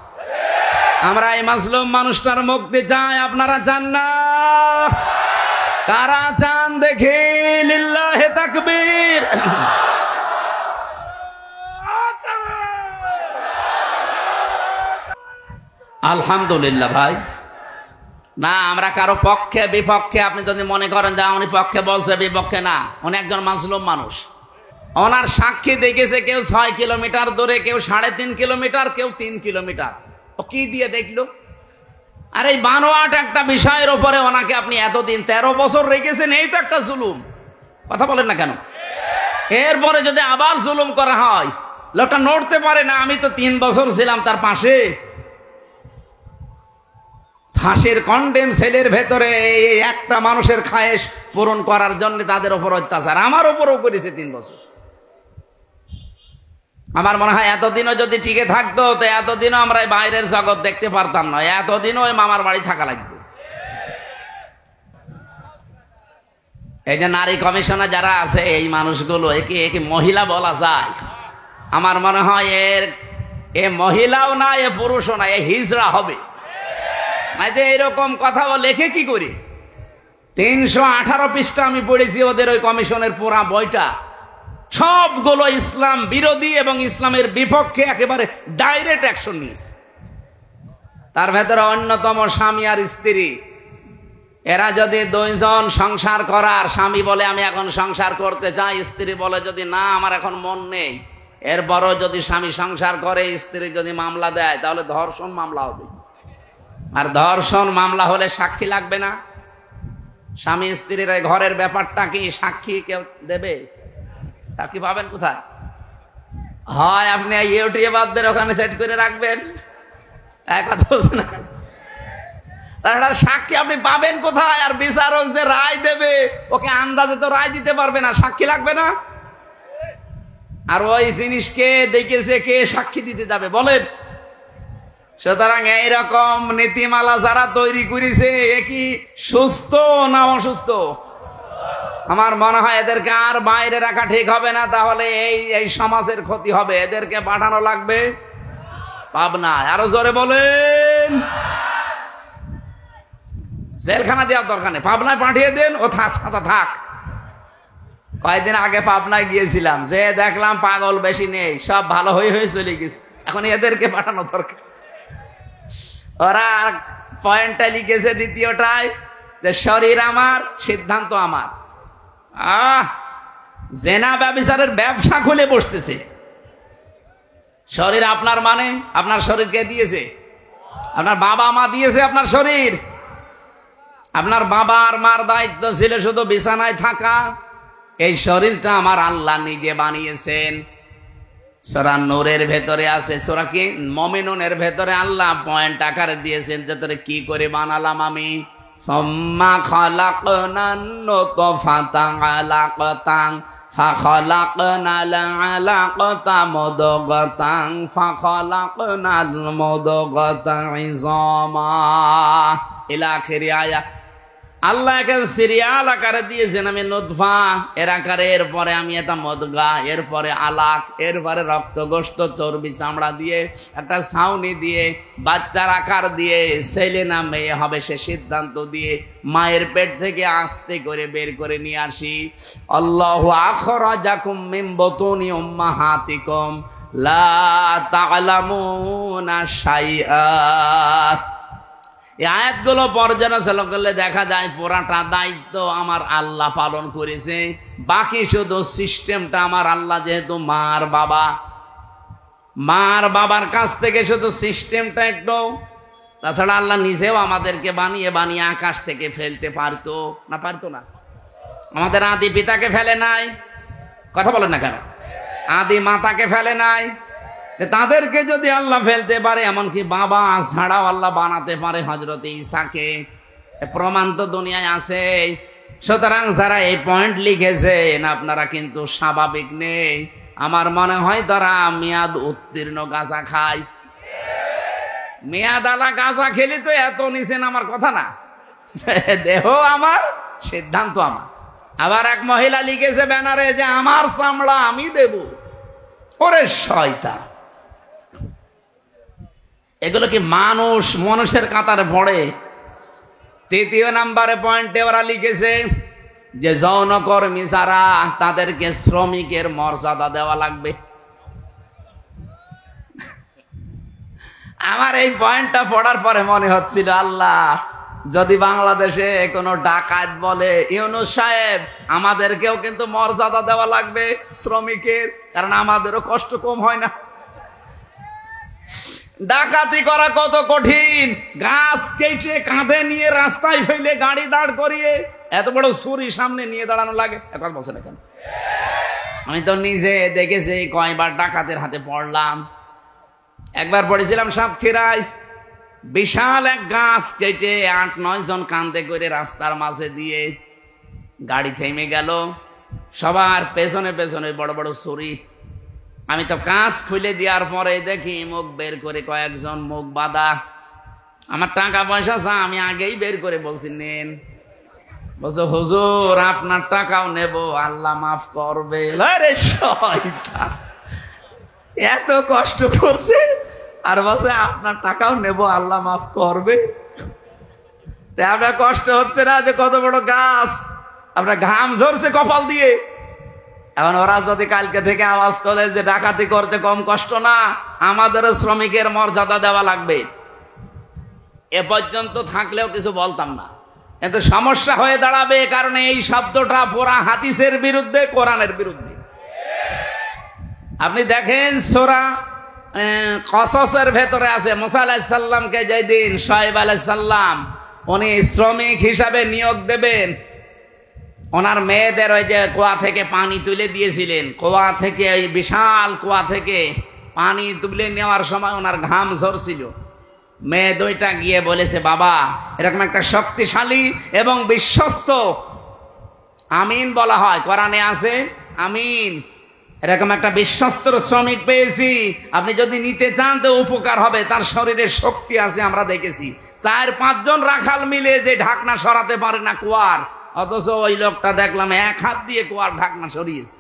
আমরা এই মাজলুম মানুষটার মুক্তি চাই। আপনারা চান না? কারা চান দেখি? লিল্লাহে তাকবীর। আলহামদুলিল্লাহ ভাই। না, আমরা কারো পক্ষে বিপক্ষে, আপনি যদি মনে করেন যে উনি পক্ষে বলছে, বিপক্ষে না। উনি একজন মাজলুম মানুষ। ওনার সাক্ষী দেখেছে কেউ 6 কিলোমিটার দূরে, কেউ 3.5 কিলোমিটার, কেউ 3 কিলোমিটার। ও কি দিয়ে দেখলো? আর এই বানোয়াট একটা বিষয়ের উপরে ওনাকে আপনি এতদিন 13 বছর রেখেছেন, এই তো একটা জুলুম। কথা বলেন না কেন? এরপরে যদি আবার জুলুম করা হয়, লোকটা নড়তে পারে না। আমি তো 3 বছর ছিলাম তার পাশে। ফাঁসির কন্ডেম সেলের ভেতরে একটা মানুষের খায়েশ পূরণ করার জন্য তাদের উপর অত্যাচার আমার উপরও করেছে 3 বছর। আমার মনে হয় এতদিনও যদি টিকে থাকতো, তো এতদিনও আমরা বাইরের জগৎ দেখতে পারতাম না, এতদিনও ওই মামার বাড়ি থাকা লাগবে। এই যে নারী কমিশনে যারা আছে, এই মানুষগুলো একে মহিলা বলা যায়? আমার মনে হয় এ মহিলাও না, এ পুরুষও না, এ হিজড়া হবে। এইরকম কথা লেখে কি করি? 318 পৃষ্ঠা আমি পড়েছি ওদের ওই কমিশনের পুরা বইটা। সবগুলো ইসলাম বিরোধী এবং ইসলামের বিপক্ষে একেবারে ডাইরেক্ট অ্যাকশন নিয়েছে। তার ভেতরে অন্যতম স্বামী আর স্ত্রী। এরা যদি 2 জন সংসার করার, স্বামী বলে আমি এখন সংসার করতে চাই, স্ত্রী বলে যদি না আমার এখন মন নেই, এরপরও যদি স্বামী সংসার করে, স্ত্রী যদি মামলা দেয়, তাহলে ধর্ষণ মামলা হবে। আর ধর্ষণ মামলা হলে সাক্ষী লাগবে না। স্বামী স্ত্রীর ঘরের ব্যাপারটা কি সাক্ষী কেউ দেবে? সাক্ষী পাবেন কোথায়? হয় আপনি ইউটিউবারদের ওখানে সেট করে রাখবেন, কথা বলছেন না? তার সাক্ষী আপনি পাবেন কোথায়? আর বিচারক যে রায় দেবে, ওকে আন্দাজে তো রায় দিতে পারবে না, সাক্ষী লাগবে না? আর ওই জিনিসকে দেখেছে কে সাক্ষী দিতে যাবে বলেন? সুতরাং এইরকম নীতিমালা যারা তৈরি করেছে, এ কি সুস্থ না অসুস্থ? আমার মনে হয় এদেরকে আর বাইরে রাখা ঠিক হবে না, তাহলে এই সমাজের ক্ষতি হবে। এদেরকে পাঠানো লাগবে পাবনায়। আরো জোরে বলেন। জেলখানা দেওয়ার দরকার নেই, পাবনায় পাঠিয়ে দেন, ও থাক ছাতা থাক। কয়েকদিন আগে পাবনায় গিয়েছিলাম, যে দেখলাম পাগল বেশি নেই, সব ভালো হয়ে চলে গেছে। এখন এদেরকে পাঠানো দরকার। ওরা পয়েন্টটা লিখেছে দ্বিতীয়টায় যে শরীর আমার, সিদ্ধান্ত আমার। জেনা ব্যভিচারের ব্যবসা খুলে বসতেছে। শরীর আপনার মানে আপনার শরীরকে দিয়েছে, আপনার বাবা মা দিয়েছে আপনার শরীর। আপনার বাবা আর মার দায়িত্ব ছিল শুধু বিছানায় থাকা। এই শরীরটা আমার আল্লাহ নিজে বানিয়েছেন। সূরা নূরের ভেতরে আছে, সূরা কি মুমিনুনের ভেতরে আল্লাহ পয়েন্ট আকারে দিয়েছেন যে তোরে কি করে বানালাম আমি। সুম্মা খালাকনান নুতফাতান আলাকাতান ফাখালাকনাল আলাকাতা মুদগাতান ফাখালাকনাল মুদগাতা ইযামা ইলা আখির আয়াত। আল্লাহ একে সিরিয়াল আকারে দিয়েছেন, আমি নুতফা এর আকারে, এরপরে আমি এটা মদগা, এরপরে আলাক, এরপরে রক্ত গোশত চর্বি চামড়া দিয়ে একটা ছাউনি দিয়ে বাচ্চার আকার দিয়ে ছেলে না মেয়ে হবে সে সিদ্ধান্ত দিয়ে মায়ের পেট থেকে আস্তে করে বের করে নিয়ে আসি। আল্লাহু আখরাজাকুম মিন বুতুনি উম্মাহাতিকুম লা তা'লামুনা শাইআ। এই আয়াতগুলো পর্যালোচনা করলে দেখা যায় পুরাটা দায়িত্ব আমার আল্লাহ পালন করেছে। বাকি শুধু সিস্টেমটা আমার আল্লাহ, যেহেতু মার বাবার কাছ থেকে শুধু সিস্টেমটা একটু। তাছাড়া আল্লাহ নিজেও আমাদেরকে বানিয়ে বানিয়ে আকাশ থেকে ফেলতে পারতো না? আমাদের আদি পিতাকে ফেলে নাই, কথা বলেন না কেন? আদি মাতাকে ফেলে নাই। তাদেরকে যদি আল্লাহ ফেলতে পারে, এমনকি বাবা ছাড়াও আল্লাহ বানাতে পারে হযরত ঈসাকে, প্রমাণ তো দুনিয়ায় আছে। সুতরাং যারা এই পয়েন্ট লিখেছেন আপনারা কিন্তু স্বাভাবিক নেই। আমার মনে হয় তারা মেয়াদ উত্তীর্ণ গাঁজা খায়। মেয়াদ আলা গাঁজা খেলি তো এত নিছেন, আমার কথা না। দেহ আমার, সিদ্ধান্ত আমার। আবার এক মহিলা লিখেছে ব্যানারে যে আমার চামড়া আমি দেব। ওরে শয়তান, এগুলো কি মানুষের কাতারে পড়ে? তৃতীয় নাম্বারে পয়েন্টে ওরা লিখেছে যে যৌনকর্মী যারা, তাদেরকে শ্রমিকের মর্যাদা দেওয়া লাগবে। আমার এই পয়েন্টটা পড়ার পরে মনে হচ্ছিল, আল্লাহ যদি বাংলাদেশে কোনো ডাকাত বলে, ইউনূস সাহেব আমাদেরকেও কিন্তু মর্যাদা দেওয়া লাগবে শ্রমিকের, কারণ আমাদেরও কষ্ট কম হয় না। ডাকাতি করা কত কঠিন, গাছ কেটে কাঁধে নিয়ে রাস্তায় ফেলে গাড়ি দাঁড় করিয়ে এত বড় ছুরি সামনে নিয়ে দাঁড়ানো লাগে। এখন বলছে না কেন? আমি তো নিজে দেখেছি, কয়বার ডাকাতের হাতে পড়লাম। একবার পড়েছিলাম সাতক্ষীরায়, বিশাল এক গাছ কেটে ৮-৯ জন কাঁধে করে রাস্তার মাঝে দিয়ে গাড়ি থেমে গেল, সবার পেছনে পেছনে বড় বড় ছুরি। আমি তো কাঁচ খুলে দেওয়ার পরে দেখি মুখ বের করে কয়েকজন মুখ বাঁধা। আমার টাকা পয়সা চা, আমি আগেই বের করে বলছি নেন। বলছো হুজুর আপনার টাকাও নেব, আল্লাহ মাফ করবে। আরে শয়তান, এত কষ্ট করছে আর বলছে আপনার টাকাও নেব, আল্লাহ মাফ করবে। আপনার কষ্ট হচ্ছে না যে কত বড় গাছ, আপনার ঘাম ঝরছে কপাল দিয়ে। এখন ওরা যদি কালকে থেকে আওয়াজ তোলে যে ডাকাতি করতে কম কষ্ট না, আমাদের শ্রমিকের মর্যাদা দেওয়া লাগবে, এ পর্যন্ত থাকলেও কিছু বলতাম না। কিন্তু সমস্যা হয়ে দাঁড়াবে, কারণ এই শব্দটা পুরা হাদিসের বিরুদ্ধে, কোরআনের বিরুদ্ধে। আপনি দেখেন সূরা কসসের ভেতরে আছে, মুসা আলাইহিস সালামকে যেদিন শুআয়ব আলাইহিস সালাম উনি শ্রমিক হিসাবে নিয়োগ দেবেন, ওনার মেয়েদের ওই যে কুয়া থেকে পানি তুলে দিয়েছিলেন, কুয়া থেকে, ওই বিশাল কুয়া থেকে পানি তুলে নেওয়ার সময় ওনার ঘাম ঝরছিল। মেয়ে দুইটা গিয়ে বলেছে, বাবা এরকম একটা শক্তিশালী এবং বিশ্বস্ত, আমিন বলা হয় কোরআনে আছে আমিন, এরকম একটা বিশ্বস্ত শ্রমিক পেয়েছি, আপনি যদি নিতে চান তো উপকার হবে, তার শরীরে শক্তি আছে। আমরা দেখেছি 4-5 জন রাখাল মিলে যে ঢাকনা সরাতে পারে না কুয়ার, অথচ ওই লোকটা দেখলাম 1 হাত দিয়ে কুয়ার ঢাকনা সরিয়েছে।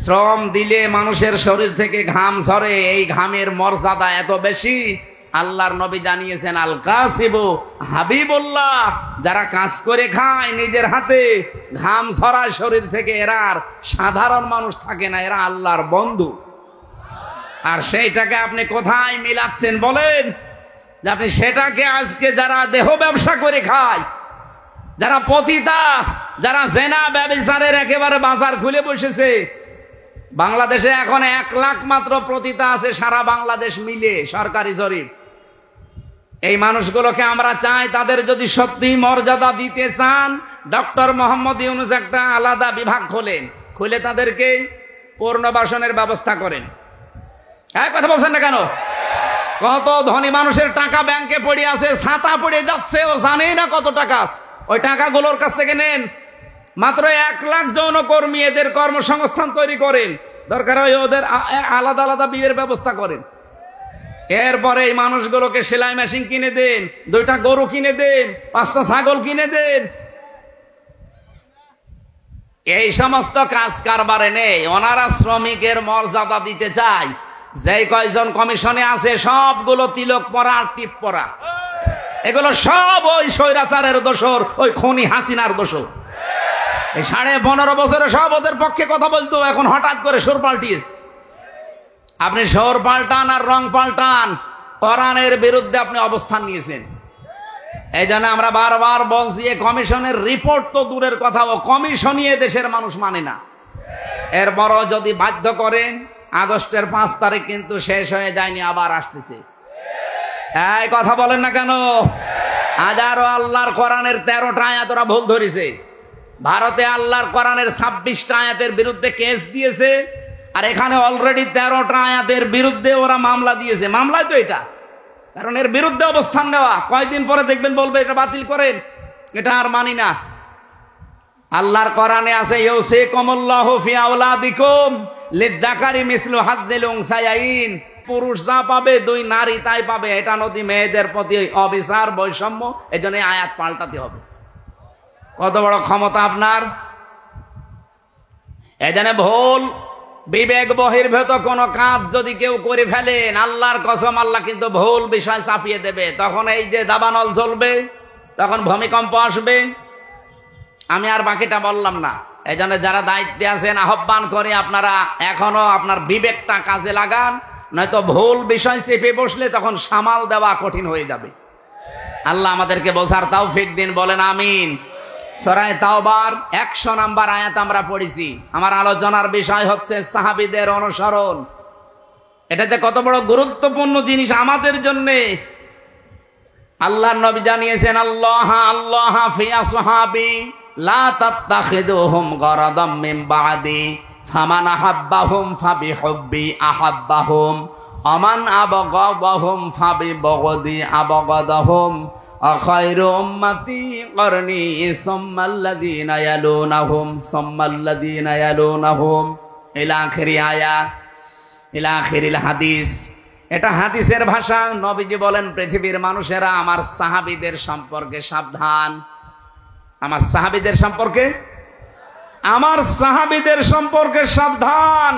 শ্রম দিলে মানুষের শরীর থেকে ঘাম ঝরে, এই ঘামের মর্যাদা এত বেশি। আল্লাহর নবী জানিয়েছেন, আল কাসিবু হাবিবুল্লাহ, যারা কাজ করে খায় নিজের হাতে, ঘাম ঝরায় শরীর থেকে, এরা আর সাধারণ মানুষ থাকে না, এরা আল্লাহর বন্ধু। আর সেইটাকে আপনি কোথায় মিলাচ্ছেন বলেন? যে আপনি সেটাকে আজকে যারা দেহ ব্যবসা করে খায়, যারা পতিতা, যারা জেনা ব্যভিচারের একেবারে বাজার খুলে বসেছে, বাংলাদেশে এখন 1 লাখ মাত্র পতিতা আছে সারা বাংলাদেশ মিলে, সরকারি জরিপ। এই মানুষগুলোকে আমরা চাই, তাদের যদি সত্যি মর্যাদা দিতে চান, ডক্টর মোহাম্মদ ইউনূস একটা আলাদা বিভাগ খোলেন, খুলে তাদেরকে পুনর্বাসনের ব্যবস্থা করেন। কথা বলছেন না কেন? কত ধনী মানুষের টাকা ব্যাংকে পড়ে আছে, ছাতা পড়ে যাচ্ছে, ও জানেই না কত টাকা আছে। ওই টাকাগুলোর কাছ থেকে নেন। মাত্র 1 লাখ যৌনকর্মী, এদের কর্মসংস্থান তৈরি করেন, দরকার হয় ওদের আলাদা আলাদা বিয়ের ব্যবস্থা করেন। এরপরে এই মানুষগুলোকে সেলাই মেশিন কিনে দেন, 2টা গরু কিনে দেন, 5টা ছাগল কিনে দেন। এই সমস্ত কাজ কারবারে নেই। ওনারা শ্রমিকের মর্যাদা দিতে চায়। যেই কয়জন কমিশনে আছে সবগুলো তিলক পরা আর টিপ পরা, এগুলো সব ওই স্বৈরাচারের দোসর, ওই খনি হাসিনার দোসর। এই 15.5 বছরে সব ওদের পক্ষে কথা বলতো, এখন হঠাৎ করে সুর পাল্টিয়েছে। আপনি সুর পাল্টান আর রং পাল্টান, কোরআনের বিরুদ্ধে আপনি অবস্থান নিয়েছেন। এই জন্য আমরা বারবার বলছি, কমিশনের রিপোর্ট তো দূরের কথা, ও কমিশনই দেশের মানুষ মানে না। এরপরও যদি বাধ্য করেন, আগস্টের 5 তারিখ কিন্তু শেষ হয়ে যায়নি, আবার আসতেছে। এই কথা বলেন না কেন? হাজারো আল্লাহর কোরআনের 13টা আয়াত ওরা ভুল ধরেছে। ভারতে আল্লাহর কোরআনের 26টা আয়াতের বিরুদ্ধে কেস দিয়েছে, আর এখানে অলরেডি 13টা আয়াতের বিরুদ্ধে ওরা মামলা দিয়েছে। মামলায় তো এটা, কারণ এর বিরুদ্ধে অবস্থান নেওয়া। কয়েকদিন পরে দেখবেন বলবে এটা বাতিল করেন, এটা আর মানি না। আল্লাহর কোরআনে আছে, ইউসিকুমুল্লাহু ফি আওলাদিকুম লিযযাকারি মিসলু হাযযিল উনসায়াইন। পুরুষ যা পাবে 2 নারী তাই পাবে। এটা নদী মেয়েদের প্রতি অবিচার, বৈষম্য। এই জন্য আয়াত পাল্টাতে হবে। কত বড় ক্ষমতা আপনার! এই জন্য ভুল বিবেক বহির্ভূত কোন কাজ যদি কেউ করে ফেলেন, আল্লাহর কসম, আল্লাহ কিন্তু ভুল বিষয় চাপিয়ে দেবে। তখন এই যে দাবানল চলবে, তখন ভূমিকম্প আসবে। আমি আর বাকিটা বললাম না। এই জন্য যারা দায়িত্বে আছেন, আহ্বান করে আপনারা এখনো আপনার বিবেকটা কাজে লাগান, নয়তো ভুল বিষয় চেপে বসলে তখন সামাল দেওয়া কঠিন হয়ে যাবে। আল্লাহ আমাদেরকে বোঝার তৌফিক দিন, বলেন আমিন। সূরা তাওবার 100 নম্বর আয়াত আমরা পড়েছি। আমার আলোচনার বিষয় হচ্ছে সাহাবীদের অনুসরণ। এটাতে কত বড় গুরুত্বপূর্ণ জিনিস আমাদের জন্য। আল্লাহর নবী জানিয়েছেন, আল্লাহ আল্লাহ ফি আসহাবি লা তাত্তাখিদুহুম গরাদাম মিন বাদি ফামান আহাব্বাহুম ফাবিহুব্বি আহাব্বাহুম আমান আবগাদাহুম ফাবিবগদি আবগাদাহুম আখায়রু উম্মতি করনি সুম্মাল্লাযীনা ইয়ালুনাহুম সুম্মাল্লাযীনা ইয়ালুনাহুম ইলা আখিরি আয়াত, ইলা আখিরিল হাদিস। এটা হাদিসের ভাষা। নবীজি বলেন, পৃথিবীর মানুষেরা আমার সাহাবীদের সম্পর্কে সাবধান। আমার সাহাবীদের সম্পর্কে, আমার সাহাবীদের সম্পর্কে সাবধান।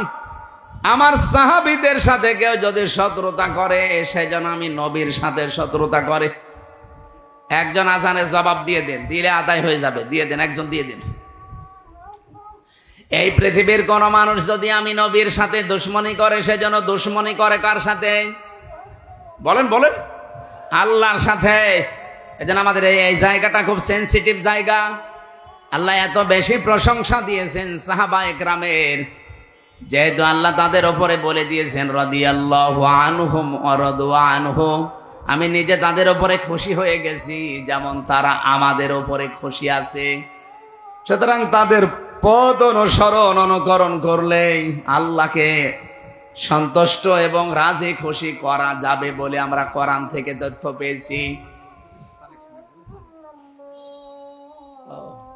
আমার সাহাবীদের সাথে কেউ যদি শত্রুতা করে, সেজন্য আমি নবীর সাথে শত্রুতা করে। একজন আজানের জবাব দিয়ে দেন, দিলে আদায় হয়ে যাবে, দিয়ে দেন, একজন দিয়ে দেন। এই পৃথিবীর কোন মানুষ যদি আমি নবীর সাথে দুশ্মনী করে, সেজন্য দুশ্মনী করে কার সাথে? বলেন বলেন, আল্লাহর সাথে। এজন্য আমাদের এই জায়গাটা খুব সেনসিটিভ জায়গা। আল্লাহ এত বেশি প্রশংসা দিয়েছেন সাহাবায়ে কেরামের, যেহেতু আল্লাহ তাদের উপরে বলে দিয়েছেন, রাদিয়াল্লাহু আনহুম ওয়া রাদু আনহু, আমি নিজে তাদের উপরে খুশি হয়ে গেছি, যেমন তারা আমাদের উপরে খুশি আছে। সুতরাং তাদের পথ অনুসরণ, অনুকরণ করলেই আল্লাহকে সন্তুষ্ট এবং রাজি খুশি করা যাবে বলে আমরা কোরআন থেকে তথ্য পেয়েছি।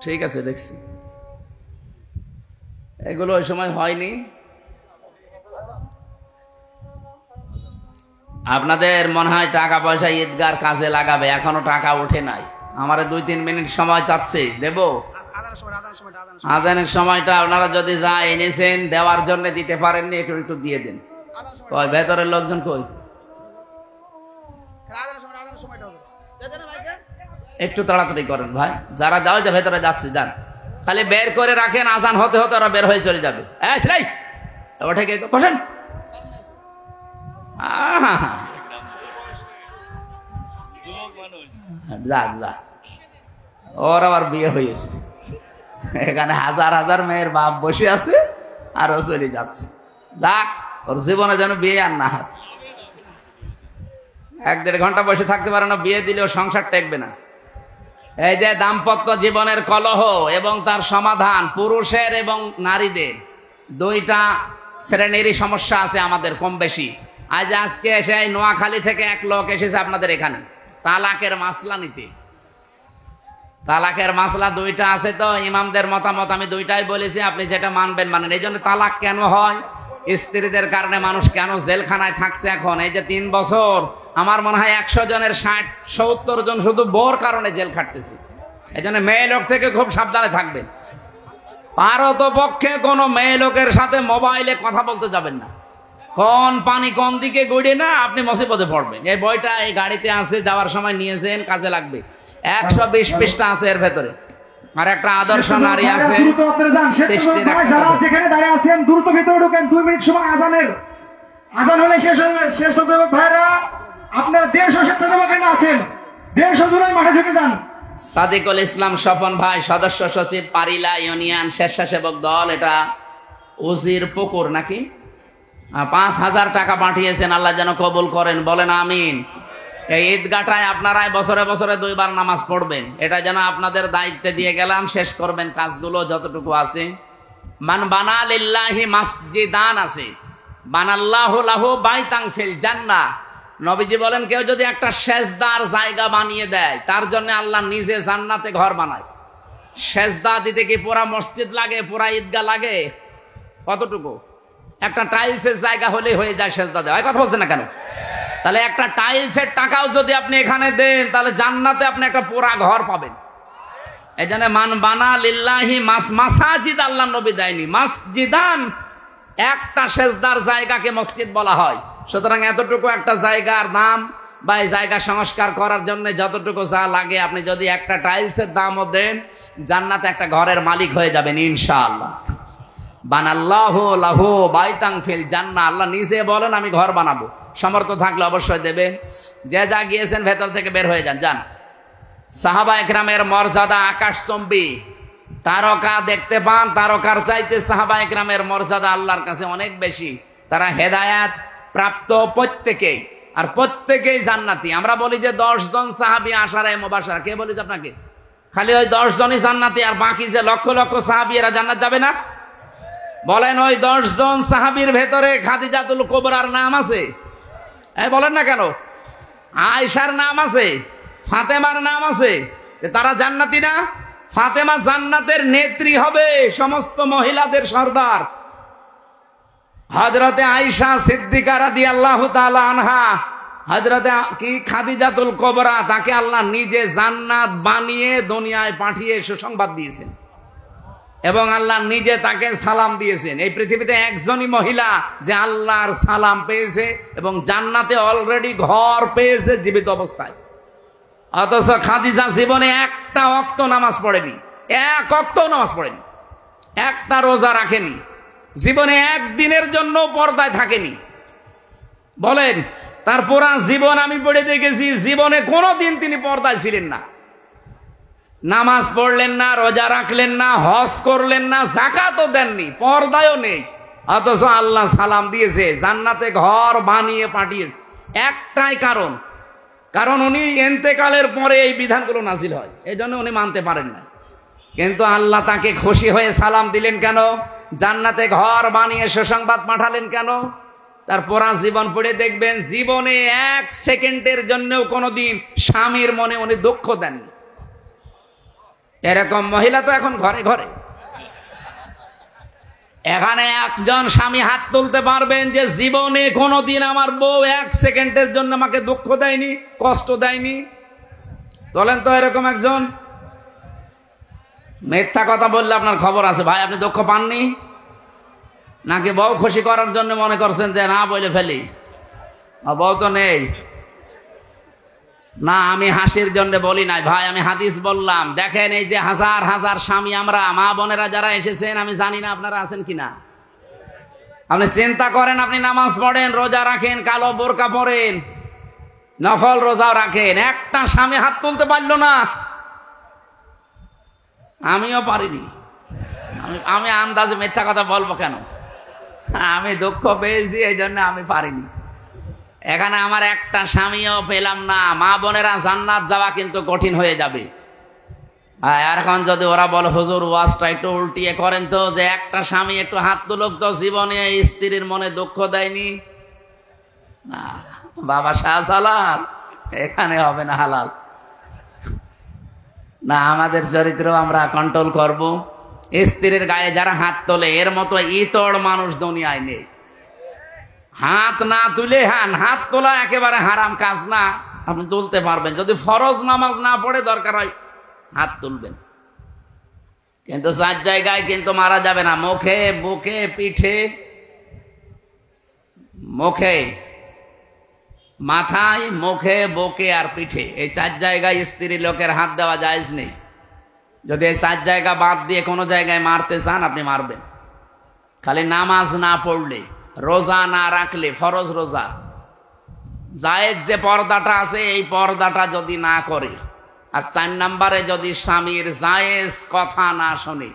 ঠিক আছে, দেখছি এগুলো ওই সময় হয়নি। আপনাদের মনে হয় টাকা পয়সা ঈদগার কাজে লাগাবে, এখনো টাকা ওঠে নাই। আমারে 2-3 মিনিট সময় চাচ্ছে, দেব? আজানের সময়টা আপনারা যদি যা এনেছেন দেওয়ার জন্য দিতে পারেননি, একটু দিয়ে দেন। কই ভেতরের লোকজন কই? একটু তাড়াতাড়ি করেন ভাই, যারা যাও যে ভেতরে যাচ্ছে যান, খালি বের করে রাখেন, আজান হতে হতে ওরা বের হয়ে চলে যাবে। ওঠে কে? বসেন। যাক যাক, ওর আবার বিয়ে হয়েছে, এখানে হাজার হাজার মেয়ের বাপ বসে আছে আর ও চলে যাচ্ছে। যাক, ওর জীবনে যেন বিয়ে আর না হয়। 1-1.5 ঘন্টা বসে থাকতে পারে না, বিয়ে দিলেও সংসার টেকবে না। এই যে দাম্পত্য জীবনের কলহ এবং তার সমাধান, পুরুষের এবং নারীদের 2টা শ্রেণীরই সমস্যা আছে আমাদের কম বেশি। আজকে এসে নোয়াখালী থেকে এক লোক এসেছে আপনাদের এখানে তালাকের মাসলা নিতে। তালাকের মাসলা 2টা আছে, তো ইমামদের মতামত আমি 2টাই বলেছি, আপনি যেটা মানবেন মানেন। এই জন্য তালাক কেন হয়, স্ত্রীদের কারণে মানুষ কেন জেলখানায় থাকছে এখন এই যে 3 বছর, আমার মনে হয় 100 জনের 60-70 জন শুধু বোর কারণে জেল খাটতেছে। এই জন্য মেয়ে লোক থেকে খুব সাবধানে থাকবেন। পারতপক্ষে কোনো মেয়ে লোকের সাথে মোবাইলে কথা বলতে যাবেন না। কোন পানি কোন দিকে গড়িয়ে না আপনি মুসিবতে পড়বেন। এই বইটা এই গাড়িতে আছে, যাওয়ার সময় নিয়েছেন, কাজে লাগবে। 120 পৃষ্ঠা আছে এর ভেতরে। আর একটা আদর্শ নারী আছে, যেখানে দাঁড়িয়ে আছেন দ্রুত ভিতরে ঢোকেন। 2 মিনিট সময় আজানের, আজান হলে শেষ হতে হবে। ভাইরা আপনারা 150 স্বেচ্ছাসেবক এখানে আছেন, 150 জনের মাঠে ঢুকে যান। সাদিকুল ইসলাম স্বপন ভাই, সদস্য সচিব, পারিলা ইউনিয়ন স্বেচ্ছাসেবক দল। এটা উজির পুকুর নাকি? 5,000 টাকা পাঠিয়েছেন, আল্লাহ যেন কবুল করেন, বলেন আমিন। এই ঈদগাটায় আপনারাই বছরে বছরে 2 বার নামাজ পড়বেন, এটা যেন আপনাদের দায়িত্বে দিয়ে গেলাম। শেষ করবেন কাজগুলো যতটুকু আছে। মান বানা লিল্লাহি মাসজিদান আছে, বানাল্লাহু লাহু বাইতান ফিল জান্নাহ। নবীজি বলেন, কেউ যদি একটা সেজদার জায়গা বানিয়ে দেয়, তার জন্য আল্লাহ নিজে জান্নাতে ঘর বানায়। সেজদা দিতে কি পুরা মসজিদ লাগে, পুরা ঈদগাহ লাগে? কতটুকু? একটা টাইলসের জায়গা হলে হয়ে যায় সেজদা দেওয়া। কথা বলছেন না কেন? তাহলে একটা টাইলসের টাকাও যদি আপনি এখানে দেন, তাহলে জান্নাতে আপনি একটা পুরা ঘর পাবেন। এই জন্য মান বানা লিল্লাহি মাসাজিদ, আল্লাহ নবী দেয়নি মাসজিদান। একটা সেজদার জায়গাকে মসজিদ বলা হয়। সুতরাং এতটুকু একটা জায়গার দাম বা এই জায়গা সংস্কার করার জন্য যতটুকু যা লাগে, আপনি যদি একটা টাইলসের দামও দেন, জান্নাতে একটা ঘরের মালিক হয়ে যাবেন ইনশাআল্লাহ। বানাল্লাহু লাহু বাইতান ফিল জান্নাহ, আল্লাহ নিজে বলেন আমি ঘর বানাবো। সামর্থ্য থাকলে অবশ্যই দেবেন। যে যা গিয়েছেন ভেতর থেকে বের হয়ে যান, যান। সাহাবা একরামের মর্যাদা আকাশচম্বী। তারকা দেখতে পান, তারকার চাইতে সাহাবা একরামের মর্যাদা আল্লাহর কাছে অনেক বেশি। তারা হেদায়াত প্রাপ্ত প্রত্যেকেই, আর প্রত্যেকেই জান্নাতি। আমরা বলি যে 10 জন সাহাবী আশারায়ে মুবাশশারা, কে বলেছে আপনাকে? খালি ওই 10 জনই জান্নাতি, আর বাকি যে লক্ষ লক্ষ সাহাবী এরা জান্নাত যাবে না? বলেন, ওই 10 জন সাহাবীর ভেতরে খাদিজাতুল কুবরার নাম আছে? বলেন না কেন? আয়েশার নাম আছে, ফাতেমার নাম আছে, তারা জান্নাতি না? ফাতেমা জান্নাতের নেত্রী হবে, সমস্ত মহিলাদের সর্দার। হযরতে আয়েশা সিদ্দিকা রাদিয়াল্লাহু তাআলা আনহা, হযরতে কি খাদিজাতুল কুবরা, তাকে আল্লাহ নিজে জান্নাত বানিয়ে দুনিয়ায় পাঠিয়ে সুসংবাদ দিয়েছেন এবং আল্লাহ নিজে তাকে সালাম দিয়েছেন। এই পৃথিবীতে একজনই মহিলা যে আল্লাহর সালাম পেয়েছে এবং জান্নাতে অলরেডি ঘর পেয়েছে জীবিত অবস্থায়। অথচ খাদিজা জীবনে একটা ওয়াক্ত নামাজ পড়েনি, এক ওয়াক্ত নামাজ পড়েনি, একটা রোজা রাখেনি, জীবনে একদিনের জন্য পর্দায় থাকেনি। বলেন, তার পুরা জীবন আমি পড়ে দেখেছি, জীবনে কোনোদিন তিনি পর্দায় ছিলেন না। নামাজ পড়লেন না, রোজা রাখলেন না, হজ করলেন না, যাকাতও দেননি, পর্দায়ও নেই। অথচ আল্লাহ সালাম দিয়েছে, জান্নাতে ঘর বানিয়ে পাঠিয়েছে। একটাই কারণ, কারণ উনি ইন্তেকালের পরে এই বিধানগুলো নাজিল হয়, এই জন্য উনি মানতে পারেন না। কিন্তু আল্লাহ তাকে খুশি হয়ে সালাম দিলেন কেন? জান্নাতে ঘর বানিয়ে সুসংবাদ পাঠালেন কেন? তার পুরা জীবন পড়ে দেখবেন, জীবনে 1 সেকেন্ডের জন্যও কোনোদিন স্বামীর মনে উনি দুঃখ দেননি। এরকম মহিলা তো এখন ঘরে ঘরে। এখানে একজন স্বামী হাত তুলতে পারবেন যে জীবনে কোনোদিন আমার বউ 1 সেকেন্ডের জন্য আমাকে দুঃখ দেয়নি, কষ্ট দেয়নি? তোলেন তো এরকম একজন। মিথ্যা কথা বললে আপনার খবর আছে ভাই। আপনি দুঃখ পাননি নাকি বউ খুশি করার জন্য মনে করছেন যে না বলে ফেলি? বউ তো নেই না, আমি হাসির জন্য বলি নাই ভাই, আমি হাদিস বললাম। দেখেন এই যে হাজার হাজার স্বামী আমরা মা বোনেরা যারা এসেছেন, আমি জানি না আপনারা আছেন কিনা। আপনি চিন্তা করেন, আপনি নামাজ পড়েন, রোজা রাখেন, কালো বোরকা পরেন, নফল রোজাও রাখেন, একটা স্বামী হাত তুলতে পারলো না। আমিও পারিনি। আমি আন্দাজে মিথ্যা কথা বলবো কেন? আমি দুঃখ পেয়েছি এই জন্য আমি পারিনি। এখানে আমার একটা স্বামীও পেলাম না। মা বোনেরা, জান্নাত যাওয়া কিন্তু কঠিন হয়ে যাবে। আর এখন যদি ওরা বলে হুজুর ওয়াজটা একটু উল্টিয়ে করেন তো, যে একটা স্বামী একটু হাত তুলুক তো, জীবনে স্ত্রীর মনে দুঃখ দেয়নি। না বাবা শাহজালাল, এখানে হবে না হালাল। না, আমাদের চরিত্র আমরা কন্ট্রোল করব। স্ত্রীর গায়ে যারা হাত তোলে, এর মতো ইতর মানুষ দুনিয়ায় নেই। হাত না তুলে, হাত তোলা একেবারে হারাম কাজ না। আপনি তুলতে পারবেন যদি ফরজ নামাজ না পড়ে, দরকার হয় হাত তুলবেন, কিন্তু 4 জায়গায় কিন্তু মারা যাবে না। মুখে, বুকে, পিঠে, মুখে, মাথায়, মুখে, বুকে আর পিঠে, এই 4 জায়গায় স্ত্রী লোকের হাত দেওয়া জায়েজ নেই। যদি এই 4 জায়গা বাদ দিয়ে কোনো জায়গায় মারতে চান, আপনি মারবেন। খালি নামাজ না পড়লে, রোজা না রাখলে, ফরজ রোজা, জায়েজ যে পর্দাটা আছে, এই পর্দাটা যদি না করে, আর 4 নম্বরে যদি স্বামীর জায়েজ কথা না শোনে।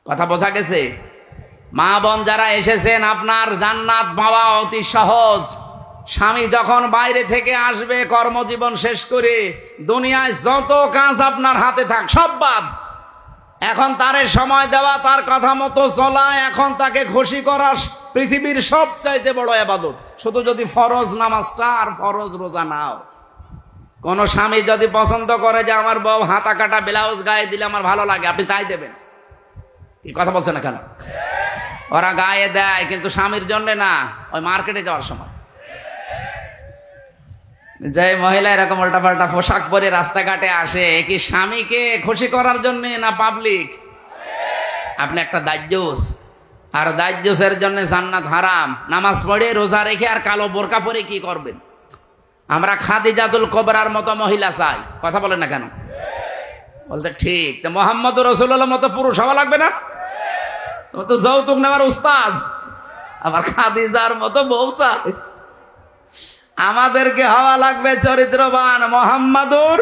কথা বোঝা গেছে? মা বোন যারা এসেছেন, আপনার জান্নাত পাওয়া অতি সহজ। স্বামী যখন বাইরে থেকে আসবে কর্মজীবন শেষ করে, দুনিয়ায় যত কাজ আপনার হাতে থাক সব বাদ। এখন তারে সময় দেওয়া, তার কথা মতো চলা, এখন তাকে খুশি করা পৃথিবীর সবচাইতে বড় ইবাদত। শুধু যদি ফরজ নামাজটা আর ফরজ রোজা নাও। কোন স্বামী যদি পছন্দ করে যে আমার বউ হাতা কাটা ব্লাউজ গায়ে দিলে আমার ভালো লাগে, আপনি তাই দেবেন। কি কথা বলছেন না কেন? ওরা গায়ে দেয় কিন্তু স্বামীর জন্য না, ওই মার্কেটে যাওয়ার সময়। যে মহিলা এরকম উল্টাপাল্টা পোশাক পরে রাস্তাঘাটে আসে, কি স্বামীকে খুশি করার জন্য না পাবলিক? আপনি একটা দাজ্জুস, আর দাজ্জুসের জন্য জান্নাত হারাম। নামাজ পড়ে, রোজা রেখে আর কালো বোরকা পরে কি করবেন? আমরা খাদিজাতুল কুবরার মতো মহিলা চাই। কথা বলেন না কেন? বলতে ঠিক। তো মুহাম্মদ রাসূলুল্লাহর মতো পুরুষ হওয়া লাগবে না? তুমি তো যৌতুক নেওয়ার উস্তাদ, আবার খাদিজার মতো বউ চাই। আমাদেরকে হওয়া লাগবে চরিত্রবান, মুহাম্মাদুর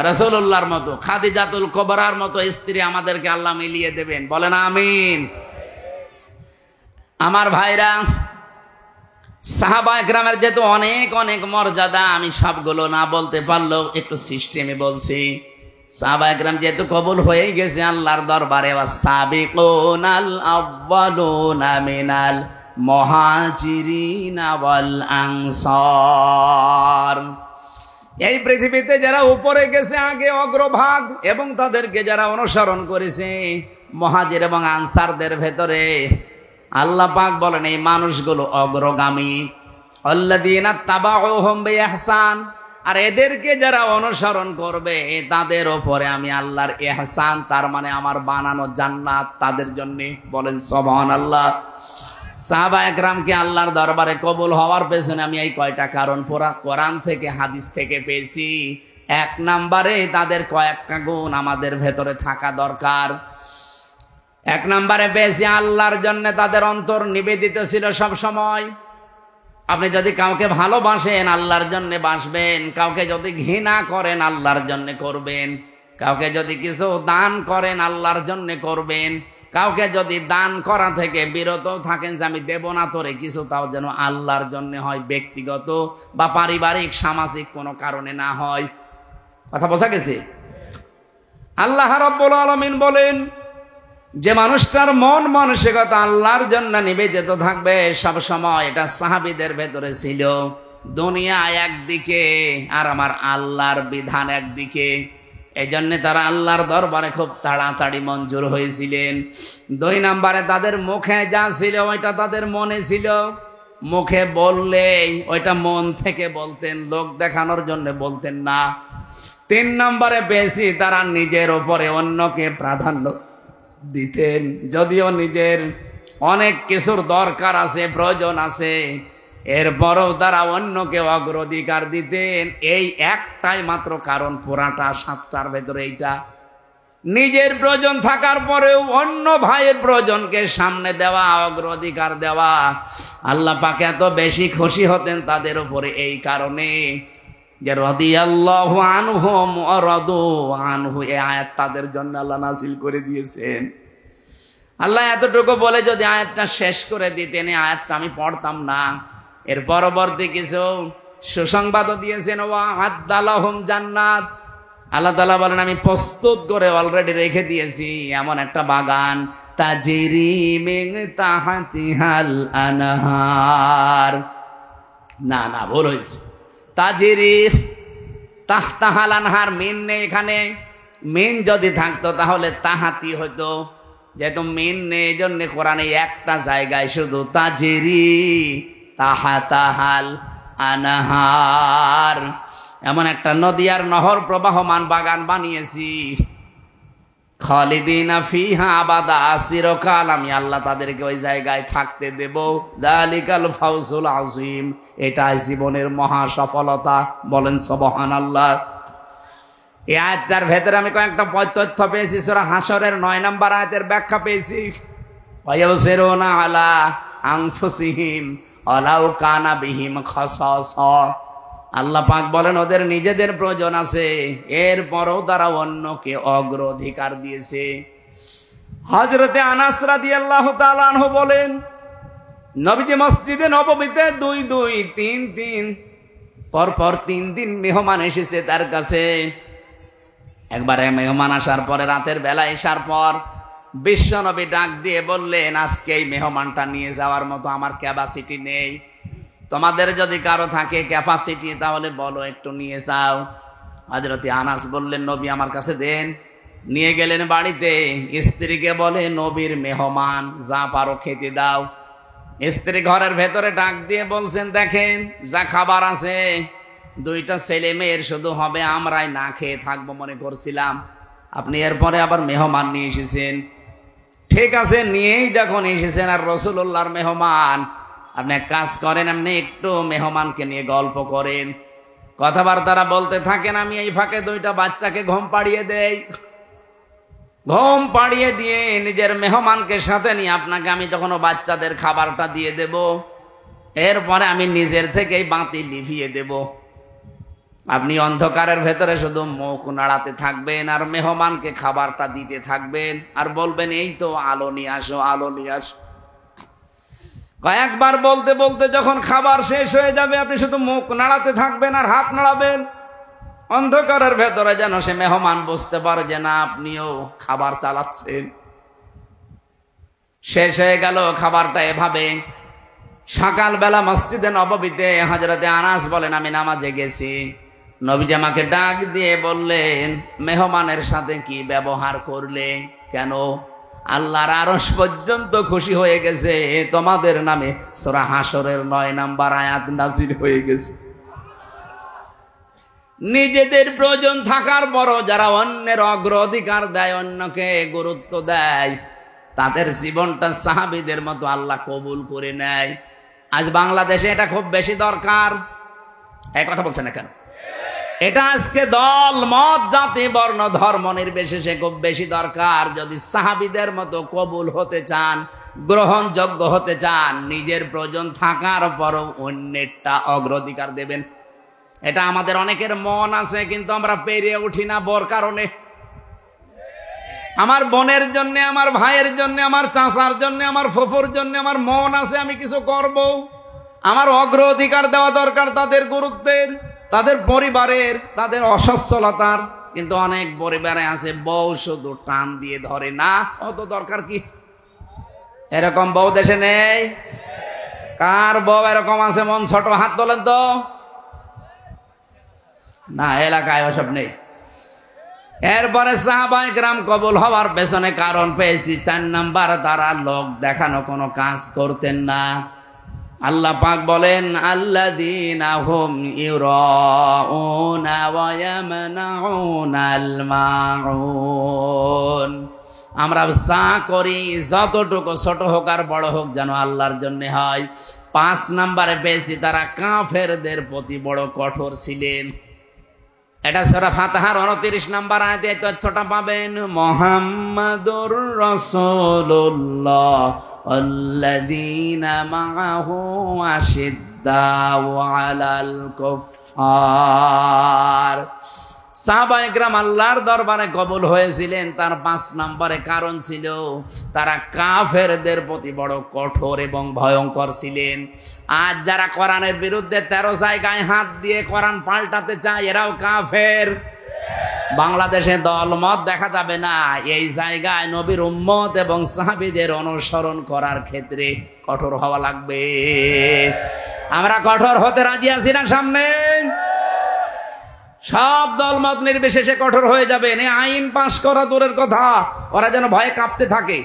রাসূলুল্লাহর মতো, খাদিজাতুল কুবরার মতো স্ত্রী আমাদেরকে আল্লাহ মিলিয়ে দেবেন। বলেন আমিন। আমার ভাইরা, সাহাবা একরামের যেহেতু অনেক অনেক মর্যাদা, আমি সবগুলো না বলতে পারলেও একটু সিস্টেমে বলছি। সাহাবা একরাম যেহেতু কবুল হয়ে গেছে আল্লাহর দরবারে, ওয়াস-সাবিকুনাল আউয়ালুনা মিনাল মুহাজিরিনা ওয়াল আনসার, এই পৃথিবীতে যারা উপরে গেছে আগে অগ্রভাগ, এবং তাদেরকে যারা অনুসরণ করেছে মুহাজির এবং আনসারদের ভেতরে, আল্লাহ পাক বলেন এই মানুষগুলো অগ্রগামী। আল্লাযীনা তাবাউহুম বিইহসান, আর এদেরকে যারা অনুসরণ করবে তাদের উপরে আমি আল্লাহর ইহসান, তার মানে আমার বানানো জান্নাত তাদের জন্য। বলেন সুবহানাল্লাহ। সাহাবা একরামকে আল্লাহর দরবারে কবুল হওয়ার পেছনে আমি এই কয়টা কারণ পুরা কোরআন থেকে হাদিস থেকে পেয়েছি। 1 নম্বরে তাদের কয়েকটা গুণ আমাদের ভেতরে থাকা দরকার। 1 নম্বরে পেয়েছি আল্লাহর জন্য তাদের অন্তর নিবেদিত ছিল সব সময়। আপনি যদি কাউকে ভালোবাসেন আল্লাহর জন্য বাসবেন, কাউকে যদি ঘৃণা করেন আল্লাহর জন্য করবেন, কাউকে যদি কিছু দান করেন আল্লাহর জন্য করবেন, কাউকে যদি দান করা থেকে বিরত থাকেন যে আমি দেব না তোরে কিছু, তাও যেন আল্লাহর জন্য হয়, ব্যক্তিগত বা পারিবারিক সামাজিক কোনো কারণে না হয়। কথা বোঝা গেছে? আল্লাহ রাব্বুল আলামিন বলেন যে মানুষটার মন মানসিকতা আল্লাহর জন্য নিবেদিত থাকবে সব সময়, এটা সাহাবীদের ভেতরে ছিল। দুনিয়া একদিকে আর আমার আল্লাহর বিধান একদিকে, এই জন্য তারা আল্লাহর দরবারে খুব তাড়াতাড়ি মঞ্জুর হয়েছিলেন। 2 নম্বরে তাদের মুখে যা ছিল ওইটা তাদের মনে ছিল। মুখে বললেই ওইটা মন থেকে বলতেন, লোক দেখানোর জন্য বলতেন না। তিন নম্বরে বেশি তারা নিজের উপরে অন্যকে প্রাধান্য দিতেন। যদিও নিজের অনেক কিছুর দরকার আছে, প্রয়োজন আছে, এরপরেও তারা অন্যকে অগ্রাধিকার দিতেন। এই একটাই মাত্র কারণ, পুরাটা সাতটার ভেতরে এইটা। নিজের প্রয়োজন থাকার পরেও অন্য ভাইয়ের প্রয়োজনকে সামনে দেওয়া, অগ্রাধিকার দেওয়া। আল্লাহ পাক এত বেশি খুশি হতেন তাদের উপরে এই কারণে যে রাদিয়াল্লাহু আনহুম ওয়া রাদু আনহু, এই আয়াত তাদের জন্য আল্লাহ নাযিল করে দিয়েছেন। আল্লাহ এতটুকু বলে যদি আয়াতটা শেষ করে দিতেন, এই আয়াতটা আমি পড়তাম না। এর পরবর্তী কিছু সুসংবাদও দিয়েছেন, ওয়া আদালাহুম জান্নাত। আল্লাহ তাআলা বলেন আমি প্রস্তুত করে অলরেডি রেখে দিয়েছি এমন একটা বাগান, তাজরি মিন তাহতিহাল আনহার। না ভুল হয়েছে, তাজরি তাহতাহাল আনহার, মিন নেই এখানে। মিন যদি থাকতো তাহলে তাহাতি হতো, যেহেতু মিন নেই এই জন্য কোরআনে একটা জায়গায় শুধু তাজরি তাহাতাহাল আনহার, এমন একটা নদী আর নহর প্রবাহমান বাগান বানিয়েছি। খালিদিনা ফিহা আবাদা, চিরকাল আমি আল্লাহ তাদেরকে ওই জায়গায় থাকতে দেব। যালিকাল ফাউজুল আযীম, এটাই জীবনের মহা সফলতা। বলেন সুবহানাল্লাহ। এই আয়াতটার ভেতরে আমি কয়েকটা তথ্য পেয়েছি। সূরা হাশরের 9 নম্বর আয়াতের ব্যাখ্যা পেয়েছি। ওয়ায়ুসিরুনা আলা আনফুসিহিম ওয়ালাউ কানা বিহিম খাসাসা। আল্লাহ পাক বলেন ওদের নিজেদের প্রয়োজন আছে, এরপরও তারা অন্যকে অগ্রাধিকার দিয়েছে। হযরতে আনাস রাদিয়াল্লাহু তাআলা আনহু বলেন, নবীজি মসজিদে নববীতে 2-2, 3-3 পরপর 3 দিন মেহমান এসেছে তার কাছে। একবারে মেহমান আসার পরে রাতের বেলা আসার পর বিশ্বনবী ডাক দিয়ে বললেন, আজকে এই মেহমানটা নিয়ে যাওয়ার মতো আমার ক্যাপাসিটি নেই, তোমাদের যদি কারো থাকে ক্যাপাসিটি তাহলে বলো, একটু নিয়ে যাও। হযরত আনাস বললেন, নবী আমার কাছে দেন। নিয়ে গেলেন বাড়িতে, স্ত্রীকে বলে নবীর মেহমান, যা পারো খেতে দাও। স্ত্রী ঘরের ভেতরে ডাক দিয়ে বলছেন, দেখেন যা খাবার আছে 2টা ছেলে মেয়ের শুধু হবে, আমরাই না খেয়ে থাকবো মনে করছিলাম, আপনি এরপরে আবার মেহমান নিয়ে এসেছেন। ঠিক আছে, নিয়েই যখন এসেছেন আর রাসূলুল্লাহর মেহমান, আপনি এক কাজ করেন, আপনি একটু মেহমানকে নিয়ে গল্প করেন, কথাবার্তারা বলতে থাকেন, আমি এই ফাঁকে 2টা বাচ্চাকে ঘুম পাড়িয়ে দেই। ঘুম পাড়িয়ে দিয়ে নিজের মেহমানকে সাথে নিয়ে আপনাকে আমি যখন বাচ্চাদের খাবারটা দিয়ে দেব, এরপরে আমি নিজের থেকেই বাতি লিভিয়ে দেব। আপনি অন্ধকারের ভেতরে শুধু মুখ নাড়াতে থাকবেন আর মেহমানকে খাবারটা দিতে থাকবেন আর বলবেন, এই তো আলো নিয়ে আসো, আলো নিয়ে আসো। কয়েকবার বলতে বলতে যখন খাবার শেষ হয়ে যাবে, আপনি শুধু মুখ নাড়াতে থাকবেন আর হাত নাড়াবেন। অন্ধকারের ভেতরে যেন সে মেহমান বুঝতে পারে যে না, আপনিও খাবার চালাচ্ছেন। শেষ হয়ে গেল খাবারটা এভাবে। সকালবেলা মসজিদে নববীতে হযরতে আনাস বলেন, আমি নামাজে গেছি, নবীজি আমাকে ডাক দিয়ে বললেন, মেহমানের সাথে কি ব্যবহার করলে? কেন? আল্লাহর আরশ পর্যন্ত খুশি হয়ে গেছে, তোমাদের নামে সূরা হাশরের 9 নম্বর আয়াত নাযিল হয়ে গেছে। নিজেদের প্রয়োজন থাকার পরও যারা অন্যের অগ্রাধিকার দেয়, অন্যকে গুরুত্ব দেয়, তাদের জীবনটা সাহাবীদের মতো আল্লাহ কবুল করে নেয়। আজ বাংলাদেশে এটা খুব বেশি দরকার। এই কথা বলছেন না কেন? এটা আজকে দল মত জাতি বর্ণ ধর্ম নির্বিশেষে খুব বেশি দরকার। যদি সাহাবীদের মতো কবুল হতে চান, গ্রহণযোগ্য হতে চান, নিজের প্রয়োজন থাকার পরও অন্যেরটা অগ্রাধিকার দেবেন। এটা আমাদের অনেকের মন আছে, কিন্তু আমরা পেরিয়ে উঠি না বড় কারণে। আমার বোনের জন্য, আমার ভাইয়ের জন্য, আমার চাচার জন্য, আমার ফুফুর জন্য আমার মন আছে, আমি কিছু করব, আমার অগ্রাধিকার দেওয়া দরকার তাদের গুরুত্বের, তাদের পরিবারের, তাদের অসচ্ছলতার। কিন্তু অনেক পরিবারে আছে বউ শুধু টান দিয়ে ধরে, না অত দরকার কি? এরকম বউ দেশে নেই? কার বউ এরকম আছে মন ছোট? হাত তোলেন তো। না, এলাকায় ওসব নেই। এরপরে সাহাবায়ে কেরাম কবুল হওয়ার পেছনে কারণ পেয়েছি 4 নাম্বার, তারা লোক দেখানো কোনো কাজ করতেন না। আল্লাহ পাক বলেন, আল্লাযীনা হুম ইউরাউনা ويمنعون الماعون। আমরা যা করি যতটুকু ছোট হোক আর বড় হোক যেন আল্লাহর জন্য হয়। 5 নম্বরে পেয়েছি তারা কাফেরদের প্রতি বড় কঠোর ছিলেন। এটা সূরা ফাতিহার 29 নম্বর আয়াতে এই তথ্যটা পাবেন। মুহাম্মাদুর রাসূলুল্লাহ আল্লাযীনা মাআহু আশিদ্দাউ আলাল কুফফার। সাহাবায়ে কেরাম আল্লাহর দরবারে কবুল হয়েছিলেন, তার 5 নম্বরে কারণ ছিল তারা কাফেরদের প্রতি বড় কঠোর এবং ভয়ঙ্কর ছিলেন। আজ যারা কোরআনের বিরুদ্ধে 13 জায়গায় হাত দিয়ে কোরআন পাল্টাতে চায় এরাও কাফের। বাংলাদেশে দলমত দেখা যাবে না, এই জায়গায় নবীর উম্মত এবং সাহাবীদের অনুসরণ করার ক্ষেত্রে কঠোর হওয়া লাগবে। আমরা কঠোর হতে রাজি আছি না? সামনে সব দলমত নির্বিশেষে কঠোর হয়ে যাবেন। এই আইন পাশ করা দূরের কথা, ওরা যেন ভয়ে কাঁপতে থাকে।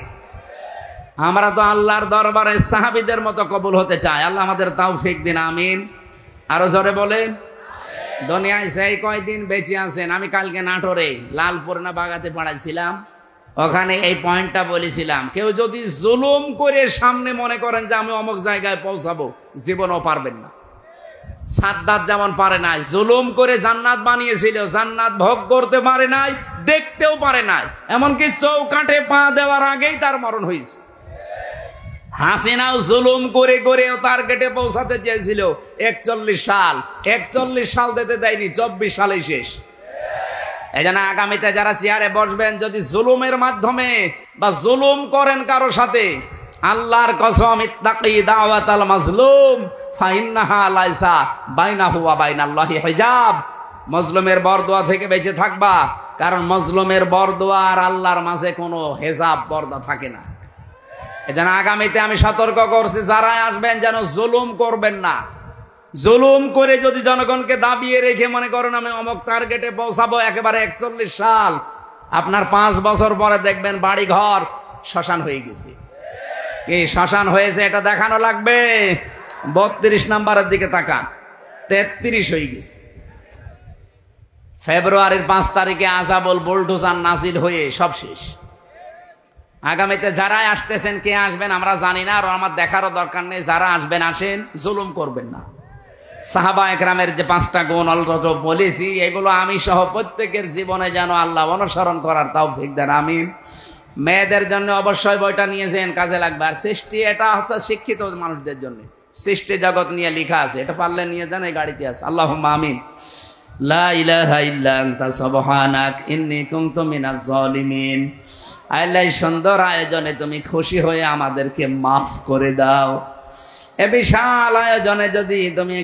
আমরা তো আল্লাহর দরবারে সাহাবীদের মতো কবুল হতে চাই। আল্লাহ আমাদের তৌফিক দিন, আমিন। আরো জোরে বলেন। দুনিয়ায় সেই কয়দিন বেঁচে আছেন। আমি কালকে নাটোরে লালপুর না বাগাতে পড়াইছিলাম, ওখানে এই পয়েন্টটা বলেছিলাম, কেউ যদি জুলুম করে সামনে মনে করেন যে আমি অমুক জায়গায় পৌঁছাবো, জীবনও পারবেন না। সাদ্দাত যেমন পারে নাই, জুলুম করে জান্নাত বানিয়েছিল, জান্নাত ভোগ করতে পারে নাই, দেখতেও পারে নাই, এমনকি চৌকাঠে পা দেওয়ার আগেই তার মরণ হয়েছে। হাসিনাও জুলুম করে করে টার্গেটে পৌঁছাতে চেয়েছিল 41 সাল, 41 সাল দিতে দেয়নি, 24 সালে শেষ। এই জন্য আগামীতে যারা চেয়ারে বসবেন, যদি জুলুমের মাধ্যমে বা জুলুম করেন কারো সাথে, আল্লাহর কসম, ইত্তাকি দাওয়াতাল মাজলুম ফাইন্নাহা লাইসা বাইনাহু ওয়া বাইনাল্লাহি হিজাব। মজলুমের বরদোয়া থেকে বেঁচে থাকবা, কারণ মজলুমের বরদোয়া আর আল্লাহর মাঝে কোনো হেজাব পর্দা থাকে না। এজন্য আগামীতে আমি সতর্ক করছি, যারা আসবেন যেন জুলুম করবেন না। জুলুম করে যদি জনগণকে দাবিয়ে রেখে মনে করেন আমি অমুক টার্গেটে পৌঁছাবো একেবারে 41 সাল, আপনার 5 বছর পরে দেখবেন বাড়ি ঘর শ্মশান হয়ে গেছে। এই শ্মশান হয়েছে এটা দেখানো লাগবে। 32 নম্বরের দিকে তাকান, 33 হয়ে গেছে। ফেব্রুয়ারির 5 তারিখে আযাবুল বুলডোজার নাজিল হয়ে সব শেষ। আগামীতে যারাই আসতেছেন, কে আসবেন আমরা জানি না, আর আমার দেখারও দরকার নেই। যারা আসবেন আসেন, জুলুম করবেন না। সাহাবায়ে কেরামের যে 5টা গুণ অলরেডি বলেছি, এগুলো আমি সহ প্রত্যেকের জীবনে যেন আল্লাহ অনুসরণ করার তৌফিক দেন, আমিন। মেয়েদের জন্য অবশ্যই বইটা নিয়েছেন, কাজে লাগবে। আর সৃষ্টি, এটা হচ্ছে শিক্ষিত মানুষদের জন্য, সৃষ্টি জগৎ নিয়ে লেখা আছে, এটা পারলে নিয়ে যান, এই গাড়িতে আছে। আল্লাহুম্মা আমিন। লা ইলাহা ইল্লা আনতা সুবহানাক ইন্নী কুনতু মিনাজ জালিমিন। আল্লাহ, সুন্দর আয়োজনে তুমি খুশি হয়ে আমাদেরকে মাফ করে দাও। এ বিশাল আয়োজনে যদি তুমি